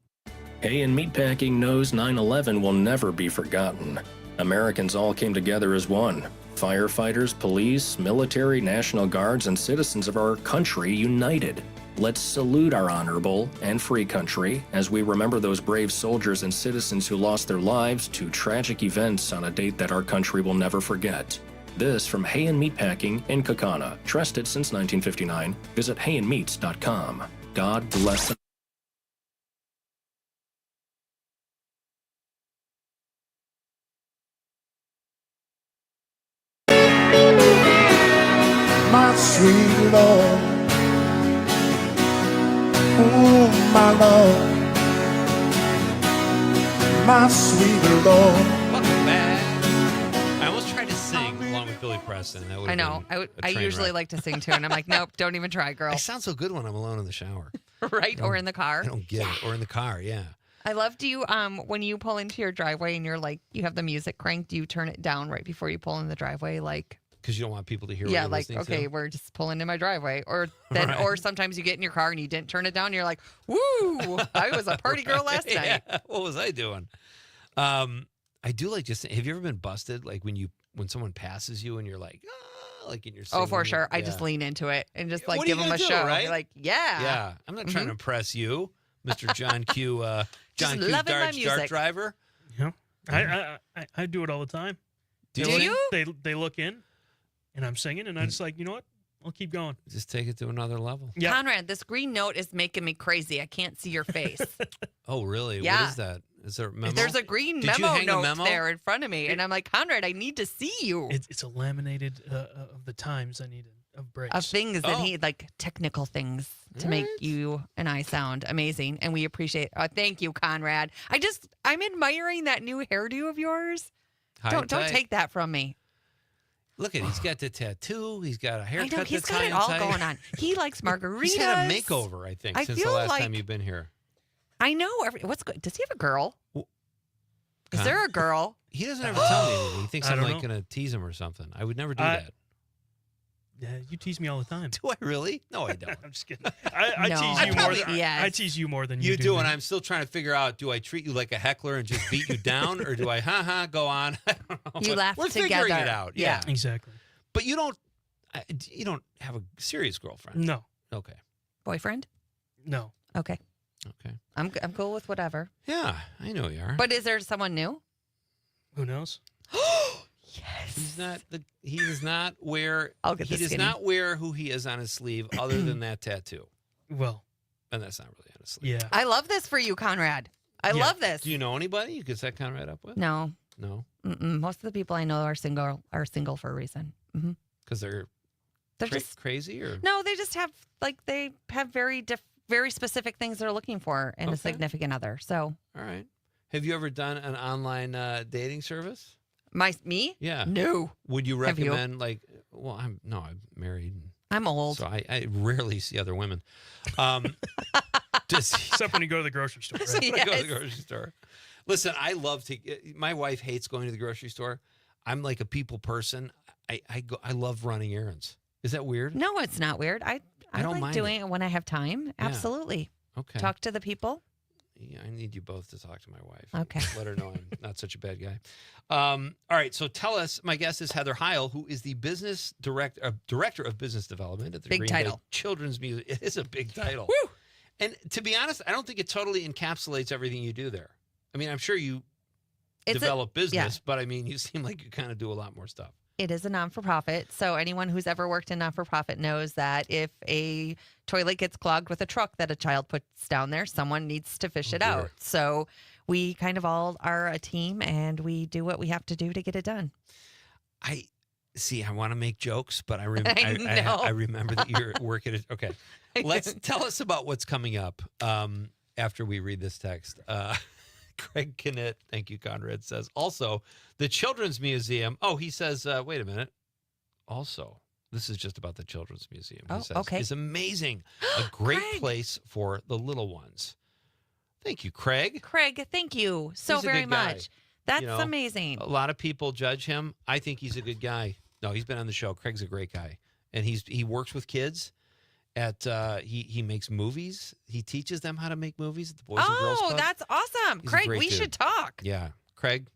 Hay and Meatpacking knows 9/11 will never be forgotten. Americans all came together as one. Firefighters, police, military, National Guards, and citizens of our country united. Let's salute our honorable and free country as we remember those brave soldiers and citizens who lost their lives to tragic events on a date that our country will never forget. This from Hay and Meatpacking in Kaukauna. Trusted since 1959. Visit hayandmeats.com. God bless them. My sweet Lord, oh my Lord, my sweet Lord. Welcome back. I almost tried to sing along with Billy Preston. That I know. I usually like to sing too, and I'm like, nope, don't even try, girl. I sound so good when I'm alone in the shower. Right? Or in the car. I don't get it. Or in the car, yeah. I love, do you, when you pull into your driveway and you're like, you have the music cranked, do you turn it down right before you pull in the driveway? Like, because you don't want people to hear. Yeah, what like, you're okay, to. we're just pulling in my driveway, or then, Right. or sometimes you get in your car and you didn't turn it down. And you're like, woo, I was a party girl last night. Yeah, what was I doing? I do like just. Have you ever been busted? Like when someone passes you and you're like, ah, like in your. Oh, for singing? sure. I Yeah. just lean into it and just like What are give you them a gonna do, show. right? You're like, yeah, Yeah, I'm not trying to impress you, Mr. John Q. Just John Q. loving my Dart music. driver. Yeah. I do it all the time. Do They you? look- They look in, and I'm singing, and I just like, you know what? I'll keep going. Just take it to another level. Yeah. Conrad, this green note is making me crazy. I can't see your face. Oh, really? Yeah. What is that? Is there a memo? There's a green Did you memo hang a note memo? there in front of me, and I'm like, Conrad, I need to see you. It's a laminated of the times I needed of breaks. Of things that Oh. he like technical things to make you and I sound amazing, and we appreciate. Thank you, Conrad. I'm admiring that new hairdo of yours. High Don't tight. take that from me. Look at, he's got the tattoo. He's got a I haircut. know he's that's got high it and all tight. going on. He likes margaritas. He's had a makeover, I think, I since the feel last like- time you've been here. I know. What's good? Does he have a girl? Is Con- there a girl? He doesn't ever tell me anything. He thinks I I'm don't like know. going to tease him or something. I would never do that. Yeah, you tease me all the time. Do I really? No, I don't. I'm just kidding. I No. tease I you more. probably- Than, yes. I tease you more than You do. do, and man. I'm still trying to figure out, do I treat you like a heckler and just beat you down, or do I, go on? I don't know. You But laugh We're figuring together. it out. Yeah. Yeah. Exactly. But you don't have a serious girlfriend? No. Okay. Boyfriend? No. Okay. Okay. I'm cool with whatever. Yeah, I know you are. But is there someone new? Who knows? Yes. He does not wear. I'll get he the does skinny. not wear who he is on his sleeve, other than that tattoo, Well, and that's not really on his sleeve. yeah. I love this for you, Conrad. I Yeah. love this. Do you know anybody you could set Conrad up with? No. No, Mm-mm. Most of the people I know are single for a reason. Mm-hmm. because they're just crazy, or no. They just have they have very specific things they're looking for in a Okay. significant other. So all right. Have you ever done an online dating service? me? Yeah. No. Would you Have you? recommend Well, I'm married. I'm old. So I rarely see other women. Except when you go to the grocery store. Right? When I go to the Yes. grocery store. Listen, I love to. My wife hates going to the grocery store. I'm like a people person. I love running errands. Is that weird? No, it's not weird. I don't like mind doing it when I have time. Yeah. Absolutely. Okay. Talk to the people. Yeah, I need you both to talk to my wife. Okay. Let her know I'm not such a bad guy. All right. So tell us. My guest is Heather Heil, who is the director of business development at the Big Green title. Bay Children's Museum. It is a big title. Woo! And to be honest, I don't think it totally encapsulates everything you do there. I mean, I'm sure you develop business, but I mean, you seem like you kind of do a lot more stuff. It is a non-for-profit, so anyone who's ever worked in non-for-profit knows that if a toilet gets clogged with a truck that a child puts down there, someone needs to fish it dear. out. So we kind of all are a team, and we do what we have to do to get it done. I want to make jokes, but I know. remember that you're working it. Okay, tell us about what's coming up. after we read this text. Craig Kinnett, thank you, Conrad, says, also, the Children's Museum. Oh, he says, wait a minute. Also, this is just about the Children's Museum. He says, okay. It's amazing. A great place for the little ones. Thank you, Craig. Craig, thank you so He's a very good guy. much. That's You know, amazing. A lot of people judge him. I think he's a good guy. No, he's been on the show. Craig's a great guy. And he works with kids. He makes movies. He teaches them how to make movies at the Boys and Girls Club. Oh, that's awesome. He's a Craig, great we dude. should talk. Yeah. Craig.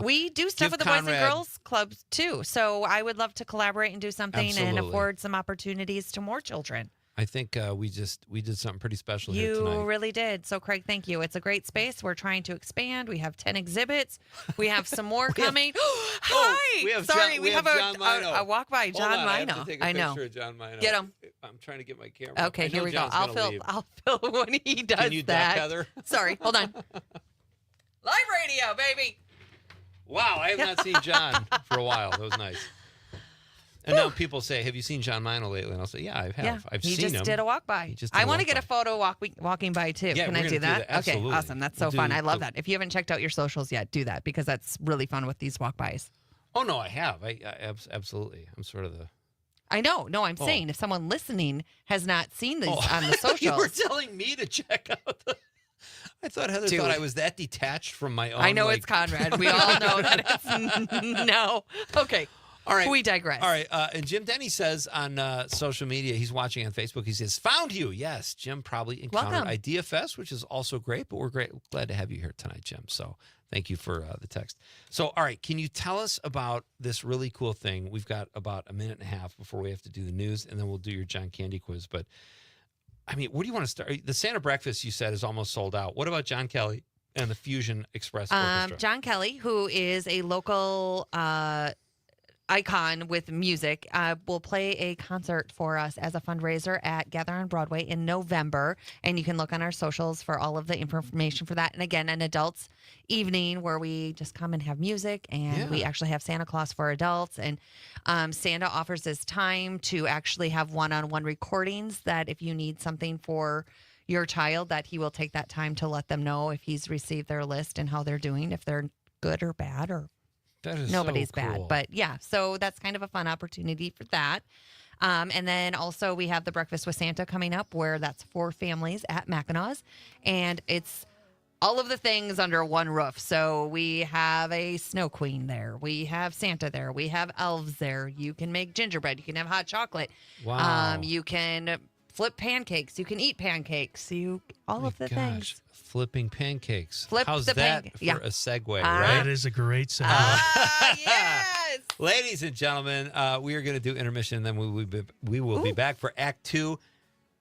We do stuff with the Boys and Girls Clubs too. So I would love to collaborate and do something and Absolutely. afford some opportunities to more children. I think we did something pretty special here You tonight. really did. So, Craig, thank you. It's a great space. We're trying to expand. We have 10 exhibits. We have some more coming. Hi. we have Sorry, John- we we have have John a Mino. walk by Hold John on, I have Mino. to take a I know. picture of John Mino. Get him. I'm trying to get my camera. Okay, I know here we go. John's I'll gonna fill leave. when he does Can you that. duck, Heather? Sorry, hold on. Live radio, baby. Wow, I have not seen John for a while. That was nice. And now people say, "Have you seen John Mino lately?" And I'll say, "Yeah, I have. Yeah, I've he seen him." just did a walk by. just did I a want to walk get a photo walking by too. Yeah, Can we're I gonna do do that? that. Absolutely. Okay, awesome. That's so We'll fun. do I love the- that. If you haven't checked out your socials yet, do that because that's really fun with these walk bys. Oh no, I have. I absolutely. I'm sort of the. I know. No, I'm Oh. saying if someone listening has not seen these on the socials. You were telling me to check out the. I thought Heather Dude. thought I was that detached from my own. I know like- it's Conrad. We all know that it's no. Okay. All right. We digress. All right. And Jim Denny says on social media, he's watching on Facebook. He says, "Found you." Yes, Jim probably encountered Welcome. Idea Fest, which is also great. But we're glad to have you here tonight, Jim. So thank you for the text. So, all right, can you tell us about this really cool thing? We've got about a minute and a half before we have to do the news, and then we'll do your John Candy quiz. But I mean, where do you want to start? The Santa breakfast you said is almost sold out. What about John Kelly and the Fusion Express Orchestra? John Kelly, who is a local icon with music, will play a concert for us as a fundraiser at Gather on Broadway in November. And you can look on our socials for all of the information for that. And again, an adults evening where we just come and have music, and we actually have Santa Claus for adults. And Santa offers his time to actually have one-on-one recordings that if you need something for your child, that he will take that time to let them know if he's received their list and how they're doing, if they're good or bad or That is nobody's so cool. bad. But yeah, so that's kind of a fun opportunity for that. And then also we have the Breakfast with Santa coming up, where that's for families at Mackinaw's, and it's all of the things under one roof. So we have a snow queen there. We have Santa there. We have elves there. You can make gingerbread. You can have hot chocolate. Wow. You can flip pancakes. You can eat pancakes. All of the things. Flipping pancakes. Flip How's the that panca- for yeah. a segue, Ah. right? That is a great sound. Yes. Ladies and gentlemen, we are going to do intermission, and then we will be back for Act 2.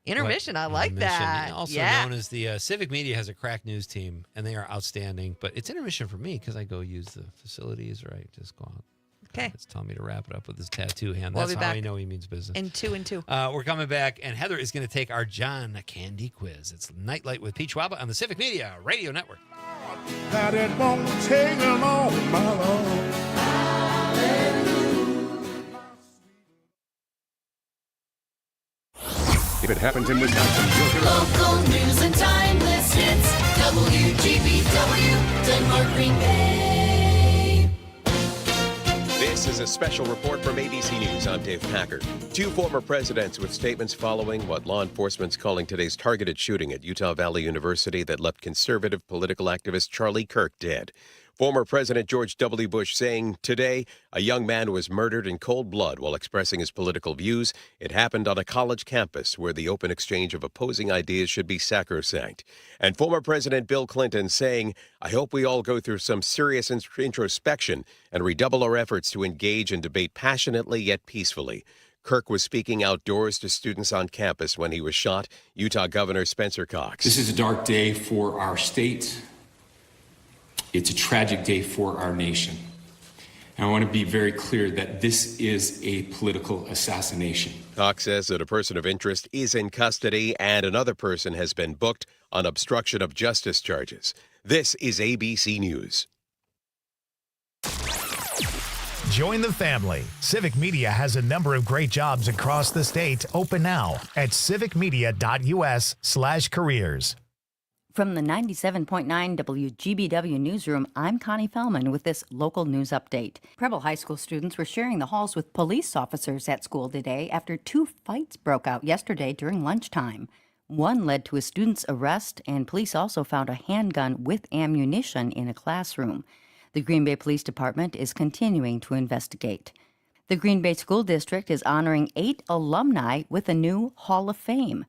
Intermission. I like Intermission, that. Also yeah. known as the Civic Media has a crack news team, and they are outstanding. But it's intermission for me because I go use the facilities, or I just go out. Okay. It's telling me to wrap it up with his tattoo hand. We'll That's be how back I know he means business. In 2 and 2. We're coming back, and Heather is going to take our John Candy quiz. It's Nite Lite with Pete Schwaba on the Civic Media Radio Network. That it won't take long, my Lord. If it happens in Wisconsin, you'll hear Local news and timeless hits. WGBW, Denmark, Green Bay. This is a special report from ABC News. I'm Dave Packard. Two former presidents with statements following what law enforcement's calling today's targeted shooting at Utah Valley University that left conservative political activist Charlie Kirk dead. Former President George W. Bush saying, "Today, a young man was murdered in cold blood while expressing his political views. It happened on a college campus where the open exchange of opposing ideas should be sacrosanct." And former President Bill Clinton saying, "I hope we all go through some serious introspection and redouble our efforts to engage and debate passionately yet peacefully." Kirk was speaking outdoors to students on campus when he was shot. Utah Governor Spencer Cox. This is a dark day for our state. It's a tragic day for our nation. And I want to be very clear that this is a political assassination. Cox says that a person of interest is in custody and another person has been booked on obstruction of justice charges. This is ABC News. Join the family. Civic Media has a number of great jobs across the state open now at civicmedia.us/careers. From the 97.9 WGBW newsroom, I'm Connie Fellman with this local news update. Preble High School students were sharing the halls with police officers at school today after 2 fights broke out yesterday during lunchtime. One led to a student's arrest, and police also found a handgun with ammunition in a classroom. The Green Bay Police Department is continuing to investigate. The Green Bay School District is honoring 8 alumni with a new Hall of Fame.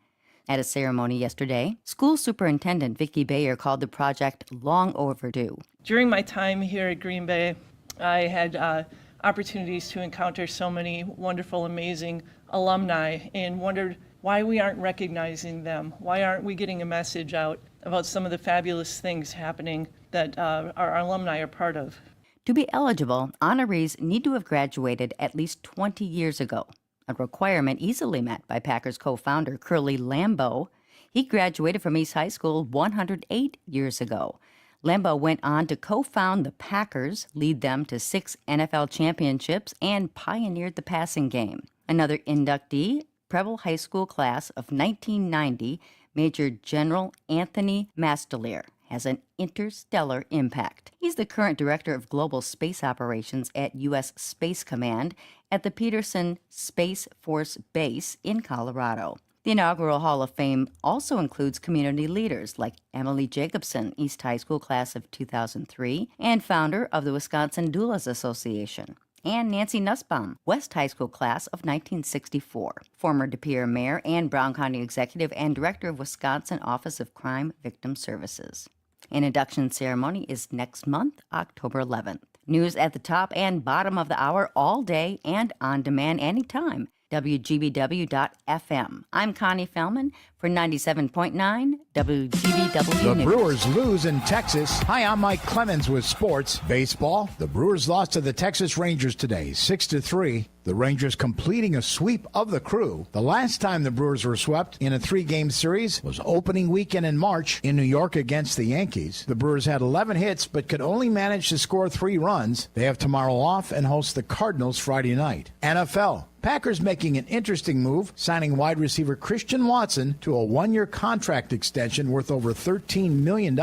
At a ceremony yesterday, School Superintendent Vicki Bayer called the project long overdue. During my time here at Green Bay, I had opportunities to encounter so many wonderful, amazing alumni and wondered why we aren't recognizing them. Why aren't we getting a message out about some of the fabulous things happening that our alumni are part of? To be eligible, honorees need to have graduated at least 20 years ago, a requirement easily met by Packers co-founder Curly Lambeau. He graduated from East High School 108 years ago. Lambeau went on to co-found the Packers, lead them to 6 NFL championships, and pioneered the passing game. Another inductee, Preble High School class of 1990, Major General Anthony Mastelier, has an interstellar impact. He's the current Director of Global Space Operations at U.S. Space Command at the Peterson Space Force Base in Colorado. The inaugural Hall of Fame also includes community leaders like Emily Jacobson, East High School class of 2003, and founder of the Wisconsin Doulas Association, and Nancy Nussbaum, West High School class of 1964, former De Pere Mayor and Brown County Executive and Director of Wisconsin Office of Crime Victim Services. An induction ceremony is next month, October 11th. News at the top and bottom of the hour all day and on demand anytime. WGBW.FM. I'm Connie Fellman for 97.9 WGBW The News. Brewers lose in Texas. Hi, I'm Mike Clemens with sports. Baseball. The Brewers lost to the Texas Rangers today, 6-3. The Rangers completing a sweep of the Crew. The last time the Brewers were swept in a 3-game series was opening weekend in March in New York against the Yankees. The Brewers had 11 hits but could only manage to score 3 runs. They have tomorrow off and host the Cardinals Friday night. NFL. Packers making an interesting move, signing wide receiver Christian Watson to a 1-year contract extension worth over $13 million.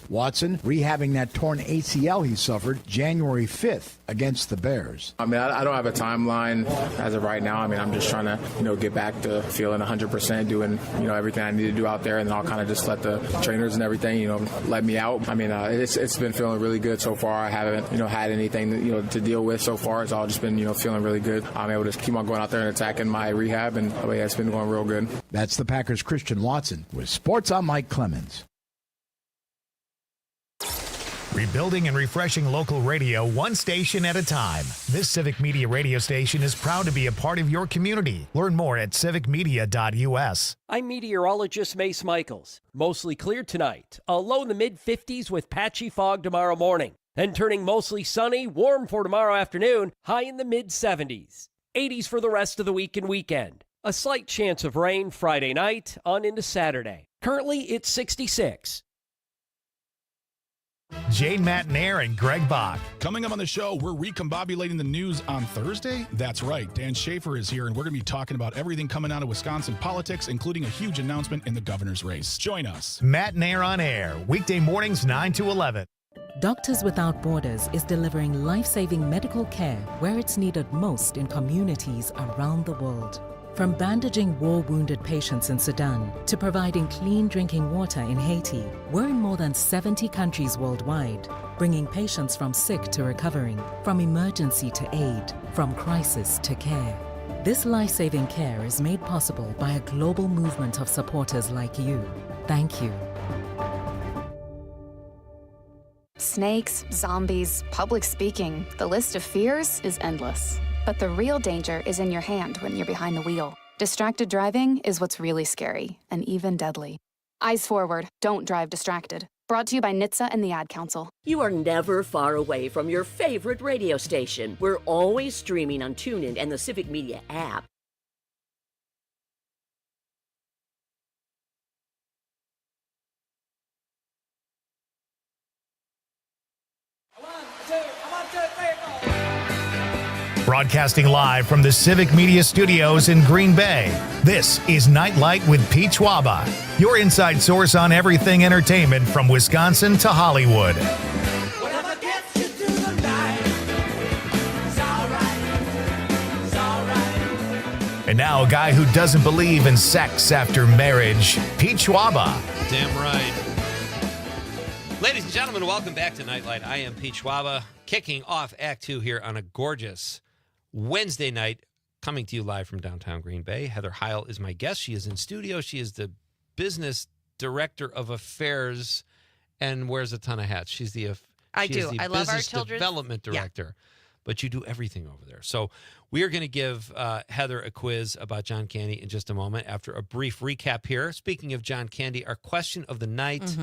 Watson rehabbing that torn ACL he suffered January 5th against the Bears. I mean, I don't have a timeline as of right now. I mean, I'm just trying to, get back to feeling 100%, doing, everything I need to do out there, and then I'll kind of just let the trainers and everything, let me out. I mean, it's been feeling really good so far. I haven't, had anything, to deal with so far. It's all just been, feeling really good. I'm able to keep on going out there and attacking my rehab, and it's been going real good. That's the Packers' Christian Watson. With sports, I'm Mike Clemens. Rebuilding and refreshing local radio one station at a time. This Civic Media radio station is proud to be a part of your community. Learn more at civicmedia.us. I'm meteorologist Mace Michaels. Mostly clear tonight. A low in the mid-50s with patchy fog tomorrow morning. Then turning mostly sunny, warm for tomorrow afternoon, high in the mid-70s. 80s for the rest of the week and weekend. A slight chance of rain Friday night on into Saturday. Currently, it's 66. Jane Matnair and Greg Bach. Coming up on the show, we're recombobulating the news on Thursday. That's right. Dan Schaefer is here, and we're going to be talking about everything coming out of Wisconsin politics, including a huge announcement in the governor's race. Join us. Matnair on air, weekday mornings 9 to 11. Doctors Without Borders is delivering life-saving medical care where it's needed most in communities around the world. From bandaging war-wounded patients in Sudan to providing clean drinking water in Haiti, we're in more than 70 countries worldwide, bringing patients from sick to recovering, from emergency to aid, from crisis to care. This life-saving care is made possible by a global movement of supporters like you. Thank you. Snakes, zombies, public speaking, the list of fears is endless. But the real danger is in your hand when you're behind the wheel. Distracted driving is what's really scary and even deadly. Eyes forward, don't drive distracted. Brought to you by NHTSA and the Ad Council. You are never far away from your favorite radio station. We're always streaming on TuneIn and the Civic Media app. Broadcasting live from the Civic Media Studios in Green Bay, this is Nite Lite with Pete Schwaba, your inside source on everything entertainment from Wisconsin to Hollywood. And now a guy who doesn't believe in sex after marriage, Pete Schwaba. Damn right. Ladies and gentlemen, welcome back to Nite Lite. I am Pete Schwaba, kicking off Act 2 here on a gorgeous Wednesday night, coming to you live from downtown Green Bay. Heather Heil is my guest. She is in studio. She is the business director of affairs and wears a ton of hats. She's the I she do. is the I love our business children's development director. But you do everything over there. So we are going to give Heather a quiz about John Candy in just a moment after a brief recap here. Speaking of John Candy, our question of the night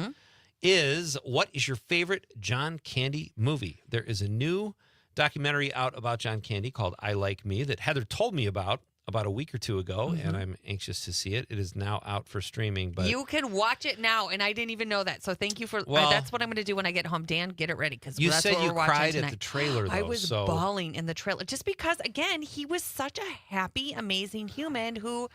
is, what is your favorite John Candy movie? There is a new documentary out about John Candy called I Like Me that Heather told me about a week or two ago, and I'm anxious to see it. It is now out for streaming. But you can watch it now, and I didn't even know that. So thank you for that's what I'm going to do when I get home. Dan, get it ready because you that's said what you we're watching cried tonight. at the trailer, though. I was bawling in the trailer just because, again, he was such a happy, amazing human who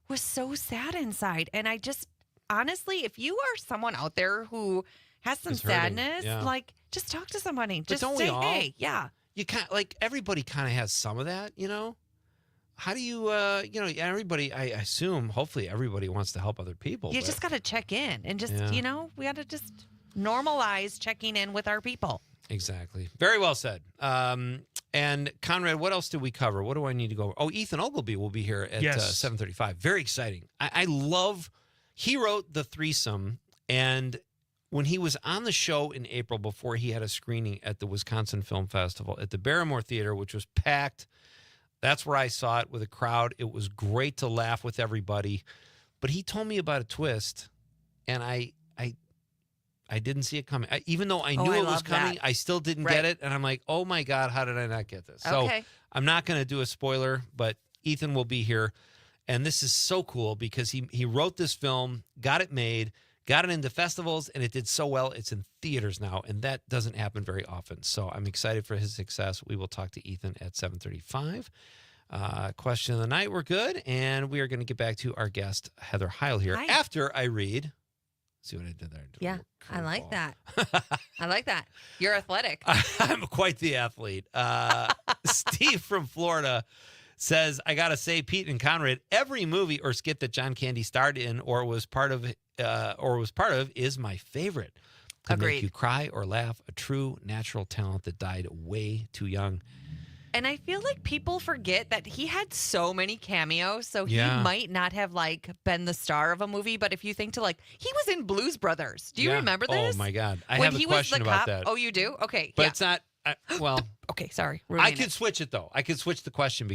was so sad inside. And I just, honestly, if you are someone out there who has some sadness, like, just talk to somebody. But just don't say, we all? hey, yeah. You can't, like, everybody kind of has some of that, you know? How do you, everybody, I assume, hopefully everybody wants to help other people. You just got to check in and just, we got to just normalize checking in with our people. Exactly. Very well said. And Conrad, what else do we cover? What do I need to go over? Oh, Ethan Ogilvy will be here at 7:35. Very exciting. I love, he wrote The Threesome, and when he was on the show in April before he had a screening at the Wisconsin Film Festival at the Barrymore Theater, which was packed. That's where I saw it with a crowd. It was great to laugh with everybody. But he told me about a twist, and I didn't see it coming. Even though I knew it was coming, I still didn't get it. And I'm like, oh, my God, how did I not get this? So I'm not going to do a spoiler, but Ethan will be here. And this is so cool because he wrote this film, got it made, got it into festivals, and it did so well. It's in theaters now, and that doesn't happen very often. So I'm excited for his success. We will talk to Ethan at 7:35. Question of the night, we're good, and we are going to get back to our guest, Heather Heil, here after I read. See what I did there? Yeah, I like that. I like that. You're athletic. I'm quite the athlete. Steve from Florida says, I got to say, Pete and Conrad, every movie or skit that John Candy starred in or was part of is my favorite. Could make you cry or laugh. A true natural talent that died way too young. And I feel like people forget that he had so many cameos, so he might not have been the star of a movie. But if you think he was in Blues Brothers. Do you remember this? Oh my God, I when have a he question was the about cop? that. Oh, you do? Okay, but it's not. Okay, sorry. I could switch it though. I could switch the question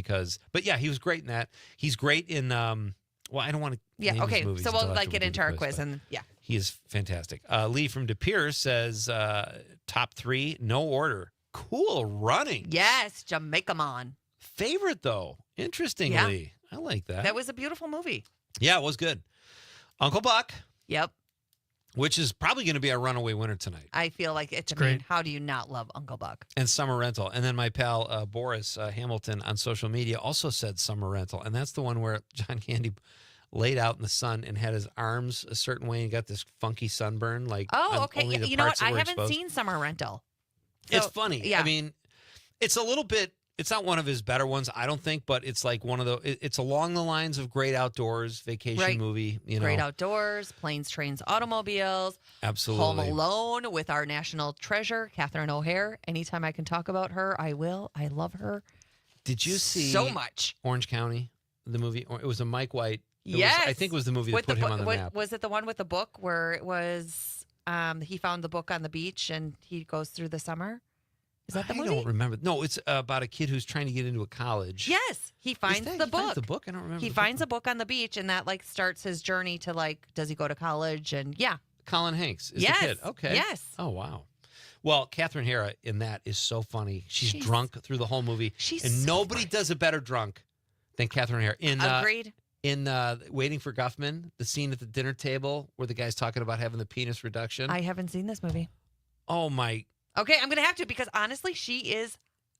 but he was great in that. He's great in. I don't want to. Yeah. Okay. His movies So we'll until after get we do into the our quiz and he is fantastic. Lee from De Pere says top 3, no order. Cool running. Yes, Jamaica Man. Favorite though, interestingly, I like that. That was a beautiful movie. Yeah, it was good. Uncle Buck. Yep. Which is probably going to be our runaway winner tonight. I feel like it's great. I mean, how do you not love Uncle Buck? And Summer Rental. And then my pal Boris Hamilton on social media also said Summer Rental. And that's the one where John Candy laid out in the sun and had his arms a certain way and got this funky sunburn. Okay. You know what? I haven't seen Summer Rental. So, it's funny. Yeah. I mean, it's a little bit. It's not one of his better ones, I don't think, but it's like one of the. It's along the lines of Great Outdoors, vacation movie. Great Outdoors, Planes, Trains, Automobiles. Absolutely. Home Alone with our national treasure, Catherine O'Hare. Anytime I can talk about her, I will. I love her. Did you see so much Orange County, the movie? It was a Mike White. Yes, I think it was the movie that put him on the map. Was it the one with the book where it was? He found the book on the beach and he goes through the summer. Is that the movie? I don't remember. No, it's about a kid who's trying to get into a college. Yes, he finds the book. Finds the book? I don't remember. He finds a book on the beach, and that starts his journey to does he go to college? And Colin Hanks is the kid. Okay. Yes. Oh wow. Well, Catherine Hara in that is so funny. She's drunk through the whole movie, and nobody does a better drunk than Catherine Hara. Agreed. In Waiting for Guffman, the scene at the dinner table where the guy's talking about having the penis reduction. I haven't seen this movie. Oh my. Okay, I'm going to have to because honestly, she is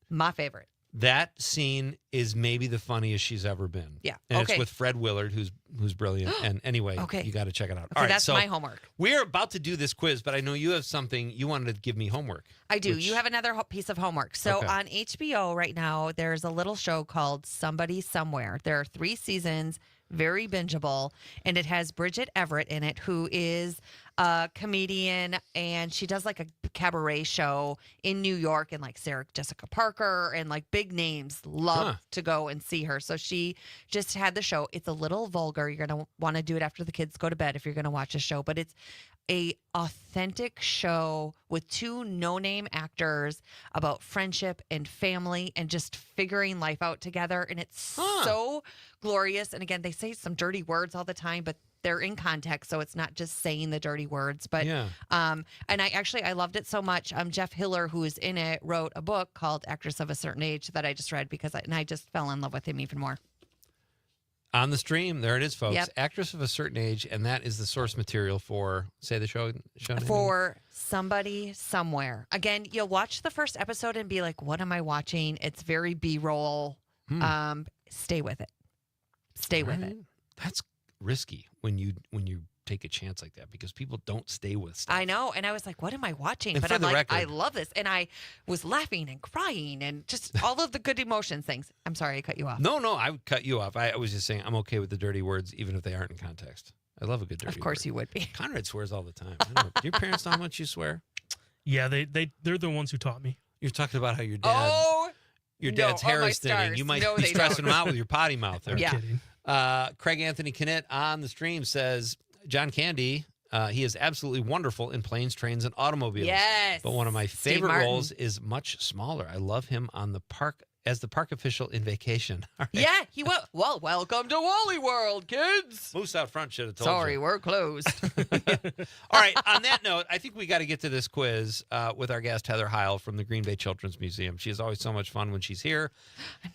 my favorite. That scene is maybe the funniest she's ever been. Yeah. And Okay. it's with Fred Willard, who's brilliant. And anyway, Okay. you got to check it out. Okay, All right, that's so my homework. We're about to do this quiz, but I know you have something you wanted to give me homework. I do. which- You have another piece of homework. So Okay. on HBO right now, there's a little show called Somebody Somewhere. There are 3 seasons, very bingeable, and it has Bridget Everett in it, who is a comedian, and she does like a cabaret show in New York, and like Sarah Jessica Parker and like big names love to go and see her. So she just had the show. It's a little vulgar. You're going to want to do it after the kids go to bed if you're going to watch a show, but it's a authentic show with 2 no-name actors about friendship and family and just figuring life out together. And it's so glorious. And again, they say some dirty words all the time, but they're in context, so it's not just saying the dirty words. But and I loved it so much. Jeff Hiller, who is in it, wrote a book called Actress of a Certain Age that I just read because I just fell in love with him even more. On the stream, there it is, folks. Yep. Actress of a Certain Age, and that is the source material for, say the show name? For Somebody Somewhere. Again, you'll watch the first episode and be like, what am I watching? It's very B-roll. Stay with it. Stay with it. That's risky when you take a chance like that because people don't stay with stuff. I know. And I was like, what am I watching? And But for I'm the like, record- I love this. And I was laughing and crying and just all of the good emotions things. I'm sorry I cut you off. No, I would cut you off. I was just saying I'm okay with the dirty words even if they aren't in context. I love a good dirty word. Of course you would be. Conrad swears all the time. I don't know. Do your parents know how much you swear? Yeah, they're the ones who taught me. You're talking about how your dad, your dad's hair is thinning. You might be stressing him out with your potty mouth there. Yeah. Craig Anthony Kinnett on the stream says, John Candy, he is absolutely wonderful in planes, trains, and automobiles. Yes. But one of my Steve favorite Martin. roles is much smaller. I love him on the park as the park official in Vacation. All right. Yeah, he will. Well, welcome to Wally World, kids. Moose out front should have told Sorry, you. we're closed. All right. On that note, I think we got to get to this quiz with our guest, Heather Heil from the Green Bay Children's Museum. She is always so much fun when she's here.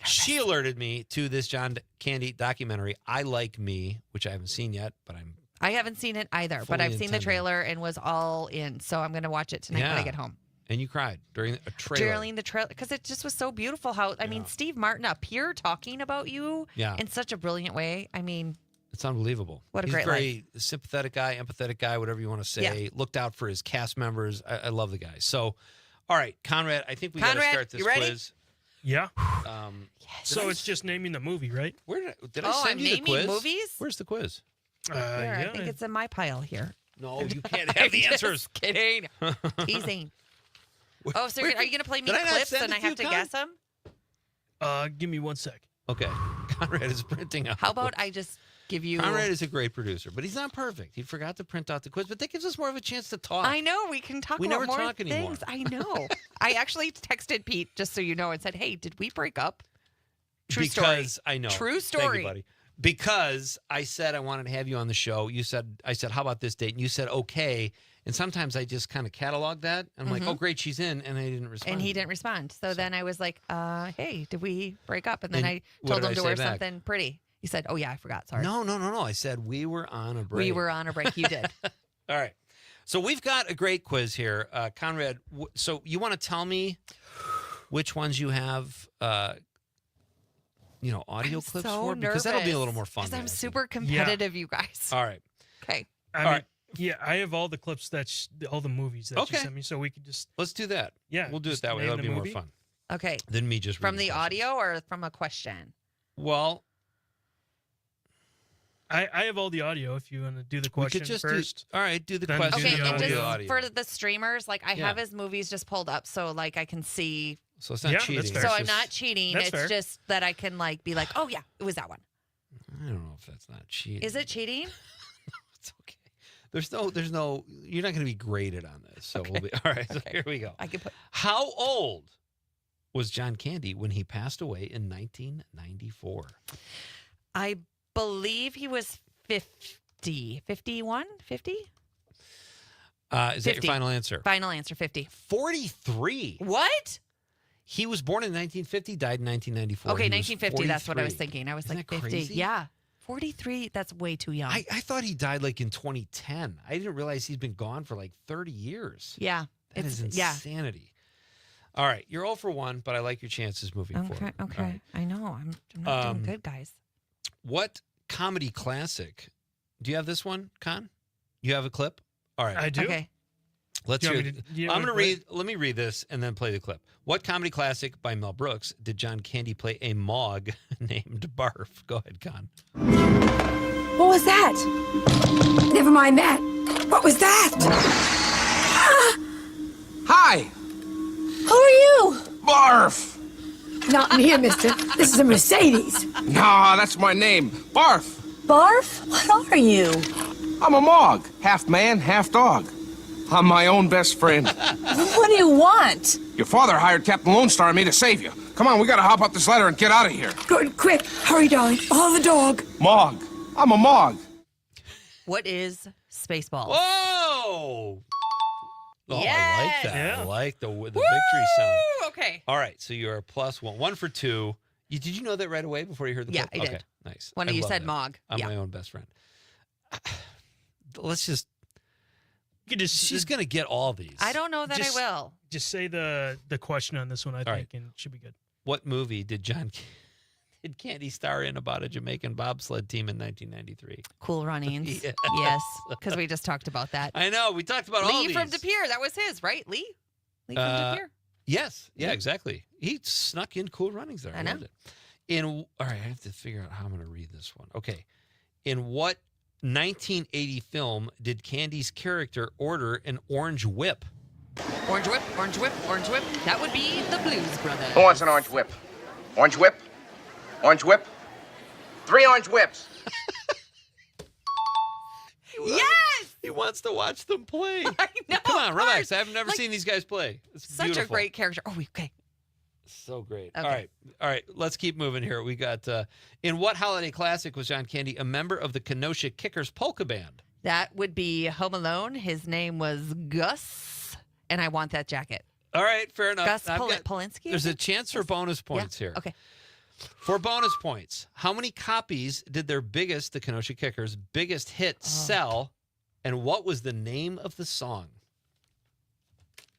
She alerted me to this John Candy documentary, I Like Me, which I haven't seen yet, but I haven't seen it either, but Fully I've seen the intended. trailer and was all in. So I'm going to watch it tonight when I get home. And you cried during a trailer. During the trailer, because it just was so beautiful. I mean, Steve Martin up here talking about you in such a brilliant way. I mean, It's unbelievable. What a He's great very sympathetic guy, empathetic guy, whatever you want to say. Yeah. Looked out for his cast members. I love the guy. So, all right, Conrad, I think we got to start this you ready? quiz. Yeah. So it's just naming the movie, right? Where did I Oh, send I'm you the naming quiz? movies? Where's the quiz? Here, I think it's in my pile here. No, you can't have the answers. Just kidding. Teasing. Oh, so are you going to play me Did I not clips send and it I to you, have to Con? guess them? Give me 1 sec. Okay. Conrad is printing out. How about I just give you... Conrad is a great producer, but he's not perfect. He forgot to print out the quiz, but that gives us more of a chance to talk. I know. We can talk We about never more talk things. anymore. I know. I actually texted Pete, just so you know, and said, hey, did we break up? True story. Because I know. True story. Thank you, buddy. Because I said I wanted to have you on the show. I said, how about this date? And you said, okay. And sometimes I just kind of catalog that. And I'm like, oh, great, she's in. And I didn't respond. And he didn't respond. So then I was like, hey, did we break up? And then And I what told did him I to say wear back? something pretty. He said, oh, yeah, I forgot. Sorry. No. I said we were on a break. We were on a break. You did. All right. So we've got a great quiz here. Conrad, so you want to tell me which ones you have, audio clips so for? Because that'll be a little more fun. Because I'm than super competitive, you guys. All right. Okay. I mean, yeah, I have all the clips all the movies that Okay. you sent me, so we could just. Let's do that. Yeah, We'll do it just that way. name That'll the be more movie. fun Okay. than me just From reading the questions. audio or from a question? Well, I have all the audio. If you want to do the we question could just first, do. All right, do the then question. Okay, do the and audio. just audio. for the streamers, like I Yeah. have his movies just pulled up, so like I can see. So it's not Yeah, that's cheating. fair. So It's I'm just- not cheating. That's It's fair. just that I can like be like, oh yeah, it was that one. I don't know if that's not cheating. Is it cheating? It's okay. There's no. You're not going to be graded on this. So we'll be all right. So here we go. I can put. How old was John Candy when he passed away in 1994? I believe he was 50, 51, 50. Is that 50. your final answer? Final answer, 50. 43. What? He was born in 1950, died in 1994. Okay, He was 1950. That's what I was 43. thinking. I was Isn't like that 50. crazy? Yeah. 43. That's way too young. I thought he died like in 2010. I didn't realize he's been gone for like 30 years. yeah. That is yeah. insanity. All right, you're 0 for 1, but I like your chances moving forward. Okay. All right. I know. I'm not doing good, guys. What comedy classic? Do you have this one, Con? You have a clip? All right. I do. Okay. Let's Do you hear want me it. to- you I'm want going to me to read. Let me read this and then play the clip. What comedy classic by Mel Brooks did John Candy play a Mog named Barf? Go ahead, Con. What was that? Never mind that. What was that? Hi! Who are you? Barf! Not in here, mister. This is a Mercedes. Nah, that's my name. Barf! Barf? What are you? I'm a Mog. Half man, half dog. I'm my own best friend. What do you want? Your father hired Captain Lone Star and me to save you. Come on, we gotta hop up this ladder and get out of here. Good, quick. Hurry, darling. Follow the dog. Mog. I'm a Mog. What is Spaceballs? Whoa! Oh, Yes! I like that. Yeah. I like the victory sound. Woo! Okay. All right, so you're a +1. 1 for 2. Did you know that right away before you heard the Yeah, clip? I did. Okay, nice. When I you love said that. Mog. I'm Yeah. my own best friend. Let's just. You could just, She's going to get all these. I don't know that Just- I will. just say the question on this one, I think, right. and it should be good. What movie did did Candy star in about a Jamaican bobsled team in 1993? Cool Runnings. Yes. Yes, because we just talked about that. I know. We talked about all Lee these. from De Pere. That was his, right? Lee? Lee from De Pere. Yes. Yeah, exactly. He snuck in Cool Runnings there. I know. loved it. All right, I have to figure out how I'm going to read this one. Okay. In what 1980 film did Candy's character order an orange whip? Orange whip, orange whip, orange whip. That would be the Blues Brothers. Who wants an orange whip? Orange whip? Orange whip? 3 orange whips. Yes! He wants to watch them play. I know. Come on, of relax. course. I've never Like, seen these guys play. It's Such beautiful. a great character. Oh, okay. So great. Okay. All right. Let's keep moving here. We got in what holiday classic was John Candy a member of the Kenosha Kickers polka band? That would be Home Alone. His name was Gus, and I want that jacket. All right, fair enough. Gus I've got- Polinski? There's a chance for bonus points here. Okay. For bonus points, how many copies did the Kenosha Kickers' biggest hit sell, and what was the name of the song?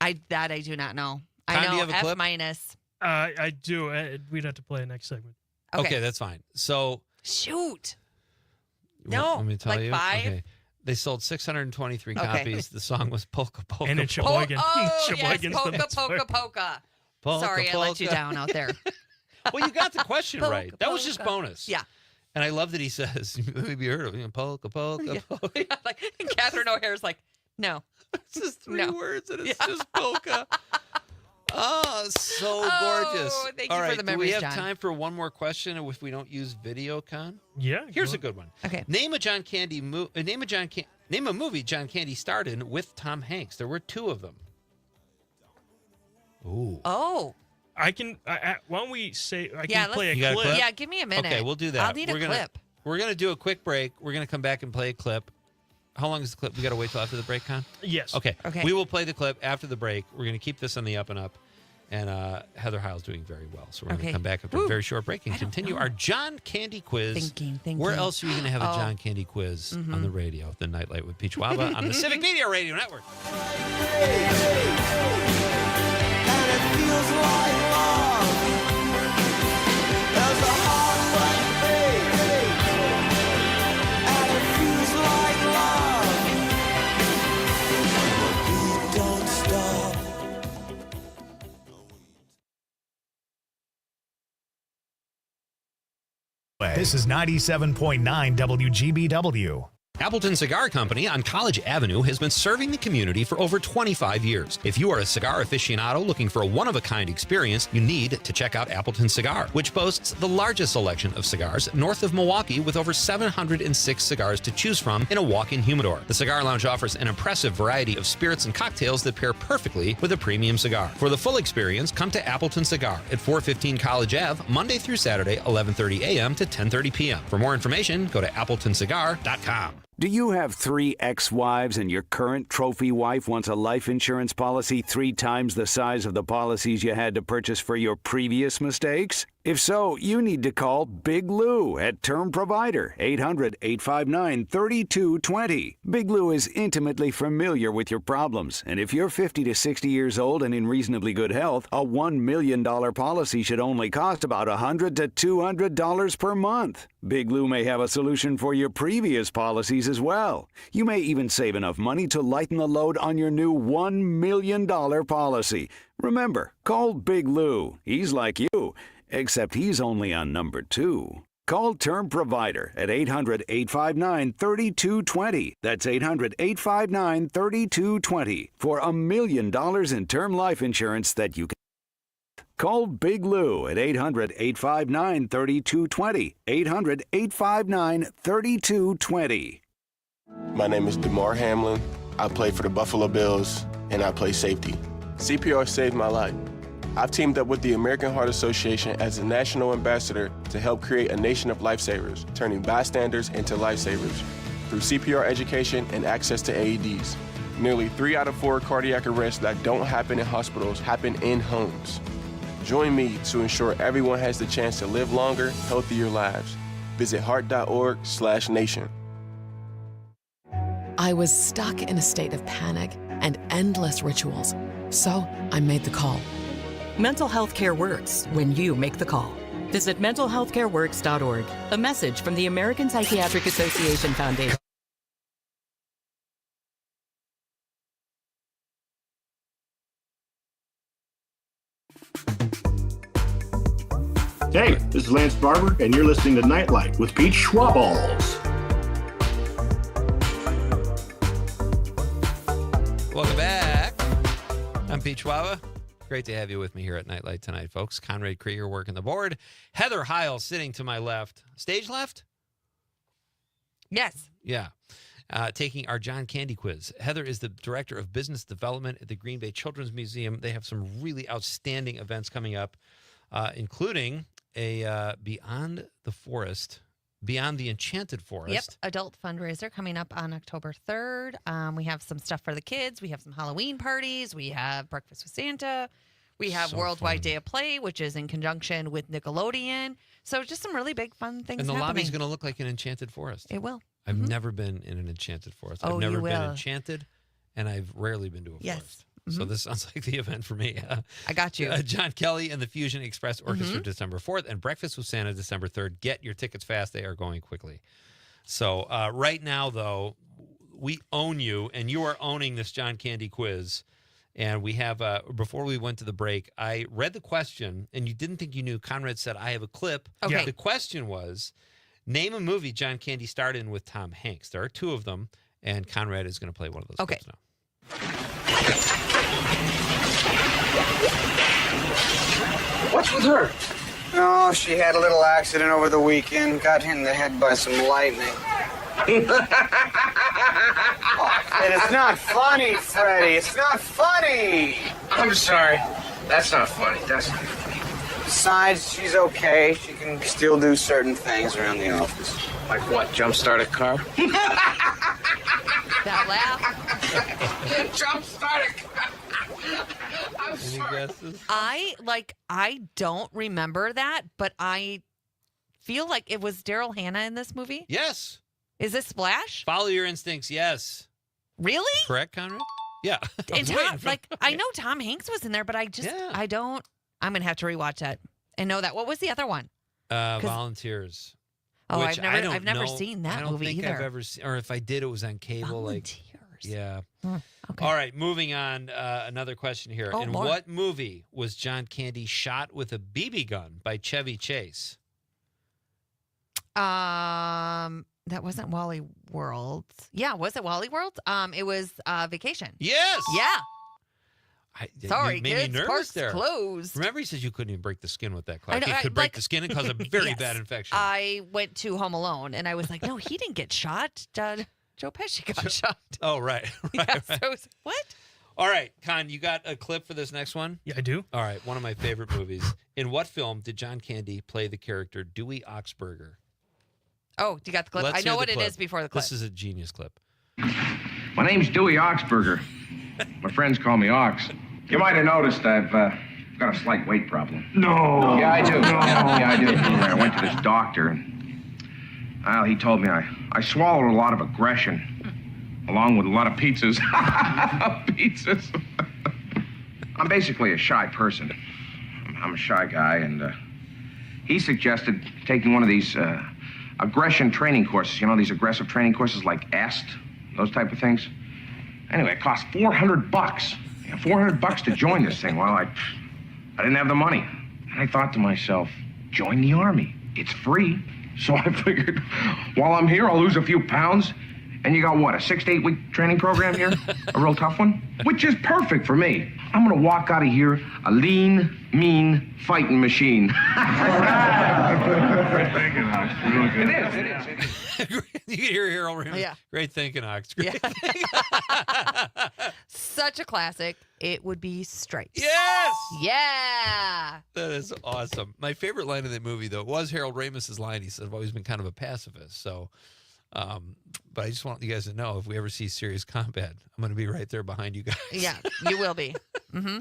I do not know. Con, I do know you have a F clip? minus. I do. We'd have to play next segment. Okay, that's fine. So Shoot. let me tell like you. 5? Okay. They sold 623 Okay. copies. The song was Polka Polka. And in Polka. Sheboygan. Oh, yes, Sheboygan's the polka, next polka, word. polka. Polka, Sorry, I let you polka. down out there. Well, you got the question Polka, right. That was just polka. bonus. Yeah. And I love that he says, maybe you heard of it, polka, polka, Yeah. polka. Yeah, like Catherine O'Hare's like, no. It's just 3 No. words and it's Yeah. just polka. Oh, so gorgeous. Oh, thank you All for right, the do we memories, have John. time for one more question if we don't use video, Con? Yeah. Here's a good one. Okay. Name a movie John Candy starred in with Tom Hanks. There were 2 of them. Ooh. Oh. I can. Why don't we say? I Yeah, can play a You got a clip. clip? Yeah, give me a minute. Okay, we'll do that. I'll need We're a gonna, clip. We're going to do a quick break. We're going to come back and play a clip. How long is the clip? We got to wait till after the break, Con? Yes. Okay. Okay. We will play the clip after the break. We're going to keep this on the up and up. And Heather Heil's doing very well. So we're going to Okay. come back after a Woo. very short break and I don't continue know. our John Candy quiz. Thinking. Where else are we going to have a Oh. John Candy quiz Mhm. on the radio? The Nite Lite with Pete Schwaba on the Civic Media Radio Network. This is 97.9 WGBW. Appleton Cigar Company on College Avenue has been serving the community for over 25 years. If you are a cigar aficionado looking for a one-of-a-kind experience, you need to check out Appleton Cigar, which boasts the largest selection of cigars north of Milwaukee with over 706 cigars to choose from in a walk-in humidor. The Cigar Lounge offers an impressive variety of spirits and cocktails that pair perfectly with a premium cigar. For the full experience, come to Appleton Cigar at 415 College Ave, Monday through Saturday, 11:30 a.m. to 10:30 p.m. For more information, go to appletoncigar.com. Do you have 3 ex-wives and your current trophy wife wants a life insurance policy 3 times the size of the policies you had to purchase for your previous mistakes? If so, you need to call Big Lou at Term Provider, 800-859-3220. Big Lou is intimately familiar with your problems, and if you're 50 to 60 years old and in reasonably good health, a $1 million policy should only cost about $100 to $200 per month. Big Lou may have a solution for your previous policies as well. You may even save enough money to lighten the load on your new $1 million policy. Remember, call Big Lou. He's like you, except he's only on number 2. Call Term Provider at 800-859-3220. That's 800-859-3220 for $1 million in term life insurance that you can. Call Big Lou at 800-859-3220. 800-859-3220. My name is DeMar Hamlin. I play for the Buffalo Bills, and I play safety. CPR saved my life. I've teamed up with the American Heart Association as a national ambassador to help create a nation of lifesavers, turning bystanders into lifesavers through CPR education and access to AEDs. Nearly 3 out of 4 cardiac arrests that don't happen in hospitals happen in homes. Join me to ensure everyone has the chance to live longer, healthier lives. Visit heart.org/nation. I was stuck in a state of panic and endless rituals, so I made the call. Mental health care works when you make the call. Visit mentalhealthcareworks.org. A message from the American Psychiatric Association Foundation. Hey, this is Lance Barber, and you're listening to Nite Lite with Pete Schwaba. Welcome back. I'm Pete Schwaba. Great to have you with me here at Nite Lite tonight, folks. Conrad Krieger working the board. Heather Heil sitting to my left. Stage left? Yes. Yeah. Taking our John Candy quiz. Heather is the Director of Business Development at the Green Bay Children's Museum. They have some really outstanding events coming up, including a Beyond the Enchanted Forest. Yep, adult fundraiser coming up on October 3rd. We have some stuff for the kids. We have some Halloween parties. We have Breakfast with Santa. We have Worldwide Day of Play, which is in conjunction with Nickelodeon. So just some really big fun things And the happening. lobby's going to look like an enchanted forest. It will. I've never been in an enchanted forest. I've Oh, never you been will. enchanted, and I've rarely been to a Yes. forest. So this sounds like the event for me. I got you. John Kelly and the Fusion Express Orchestra December 4th and Breakfast with Santa December 3rd. Get your tickets fast. They are going quickly. So right now, though, we own you, and you are owning this John Candy quiz. And we have, before we went to the break, I read the question, and you didn't think you knew. Conrad said, I have a clip. Okay. The question was, name a movie John Candy starred in with Tom Hanks. There are 2 of them, and Conrad is going to play one of those clips now. What's with her? Oh, she had a little accident over the weekend, got hit in the head by some lightning. And it's not funny, Freddie. It's not funny. I'm sorry. That's not funny. That's not funny. Besides, she's okay. She can still do certain things around the office. Like what? Jumpstart a car? That laugh. Jumpstart a car. Any guesses? I don't remember that, but I feel like it was Daryl Hannah in this movie. Yes. Is this Splash? Follow your instincts, yes. Really? Correct, Conrad? Yeah. And Tom, I know Tom Hanks was in there, but I don't. I'm gonna have to rewatch that and know that. What was the other one? Volunteers. Oh, which I've never seen that movie I don't think either. I've ever seen, or if I did, it was on cable. Volunteers. Yeah. Okay. All right, moving on. Another question here. Oh, in more. what movie was John Candy shot with a BB gun by Chevy Chase? That wasn't Wally World. Yeah, was it Wally World? It was Vacation. Yes. Yeah. Sorry, you made kids. me nervous Park's there. closed. Remember, he said you couldn't even break the skin with that I clock. know, It could break the skin and cause a very Yes. bad infection. I went to Home Alone and I was like, no, he didn't get shot. Joe Pesci got shot. Oh, right. Yeah, so I was, what? All right, Con, you got a clip for this next one? Yeah, I do. All right, one of my favorite movies. In what film did John Candy play the character Dewey Oxburger? Oh, you got the clip? Let's I know hear what the it clip. is before the clip. This is a genius clip. My name's Dewey Oxburger. My friends call me Ox. You might have noticed I've got a slight weight problem. No. Yeah, I do. No. Yeah, I do. I went to this doctor, and well, he told me I swallowed a lot of aggression, along with a lot of pizzas. Pizzas. I'm basically a shy person. I'm a shy guy, and he suggested taking one of these aggression training courses. You know, these aggressive training courses like AST, those type of things. Anyway, it cost $400. Yeah, $400 to join this thing. Well, I didn't have the money. And I thought to myself, join the Army. It's free. So I figured, while I'm here, I'll lose a few pounds. And you got what, a 6 to 8 week training program here? A real tough one? Which is perfect for me. I'm gonna walk out of here a lean, mean, fighting machine. Great thinking, Ox. Really good. It is. You can hear Harold Ramis. Yeah. Great thinking, Ox. Great. Yeah. Such a classic. It would be Stripes. Yes! Yeah. That is awesome. My favorite line in that movie, though, was Harold Ramis's line. He said, I've always been kind of a pacifist. So, but I just want you guys to know, if we ever see serious combat, I'm going to be right there behind you guys. Yeah, you will be. Mm-hmm.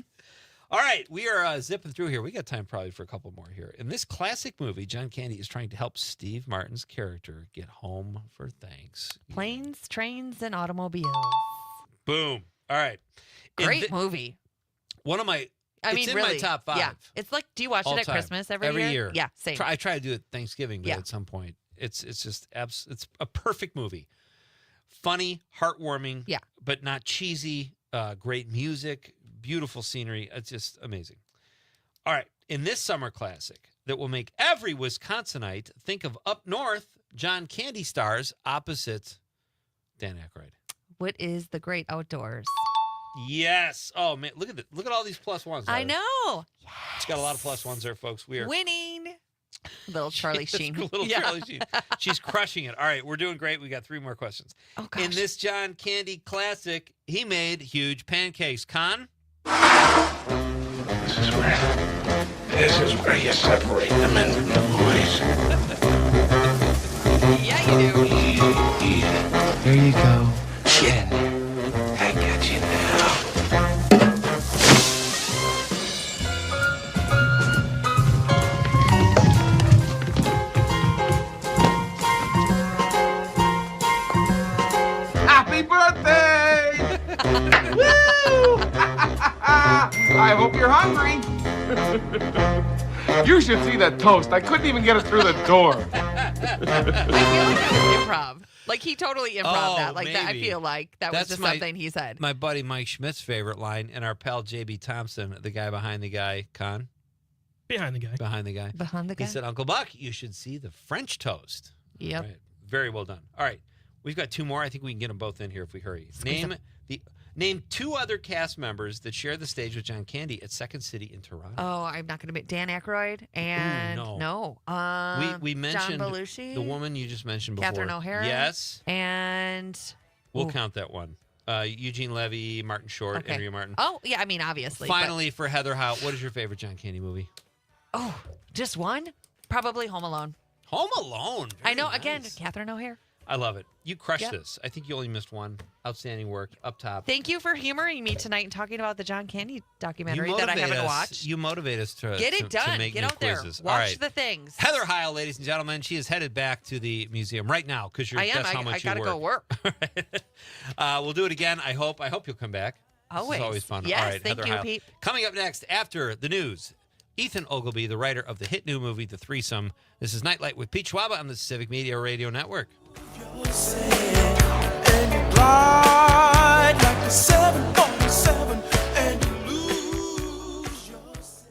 All right, we are zipping through here. We got time probably for a couple more here. In this classic movie, John Candy is trying to help Steve Martin's character get home for thanks. Planes, trains, and automobiles. Boom. All right. Great movie. One of my, it's in really, my top 5. Yeah. It's like, do you watch it at time. Christmas every year? Yeah, same. I try to do it Thanksgiving, but Yeah. at some point, it's just it's a perfect movie. Funny, heartwarming, yeah, but not cheesy. Great music, beautiful scenery. It's just amazing. All right, in this summer classic that will make every Wisconsinite think of Up North, John Candy stars opposite Dan Aykroyd. What is the great outdoors? Yes. Oh man, look at all these plus ones. I know. It's got a lot of plus ones there, folks. We are winning. Little Charlie Sheen. Charlie Sheen. She's crushing it. All right, we're doing great. We got 3 more questions. Oh, gosh. In this John Candy classic, he made huge pancakes. Con? This is where you separate the men from the boys. Yeah, you do. Easy. There you go. Chin. I got you now. Happy birthday! Woo! I hope you're hungry. You should see that toast. I couldn't even get it through the door. I feel like that was improv. Like, he totally improv that. Like, that, I maybe. feel like that was just something he said. My buddy Mike Schmidt's favorite line, and our pal J.B. Thompson, the guy behind the guy, Con? Behind the guy. Behind the guy. Behind the guy. He said, Uncle Buck, you should see the French toast. Yep. Right. Very well done. All right. We've got 2 more. I think we can get them both in here if we hurry. Name 2 other cast members that share the stage with John Candy at Second City in Toronto. Oh, I'm not going to be Dan Aykroyd and no. We mentioned John Belushi, the woman you just mentioned before. Catherine O'Hara. Yes. And we'll count that one. Eugene Levy, Martin Short, okay. Andrea Martin. Oh, yeah, I mean, obviously. Finally, for Heather Howe, what is your favorite John Candy movie? Oh, just one? Probably Home Alone. Home Alone. I know. Very Again, nice. Catherine O'Hara. I love it. You crushed Yep. this. I think you only missed one. Outstanding work up top. Thank you for humoring me tonight and talking about the John Candy documentary that I haven't watched. You motivate us to Get it to done. make Get new out there. quizzes. Watch All right. the things. Heather Heil, ladies and gentlemen, she is headed back to the museum right now because that's how much I gotta go work. We'll do it again. I hope you'll come back. Always. This is always fun. Yes, All right, thank Heather you, Heil. Pete. Coming up next after the news, Ethan Ogilvy, the writer of the hit new movie The Threesome. This is Nite Lite with Pete Schwaba on the Civic Media Radio Network. Ride like a 747 and you lose yourself.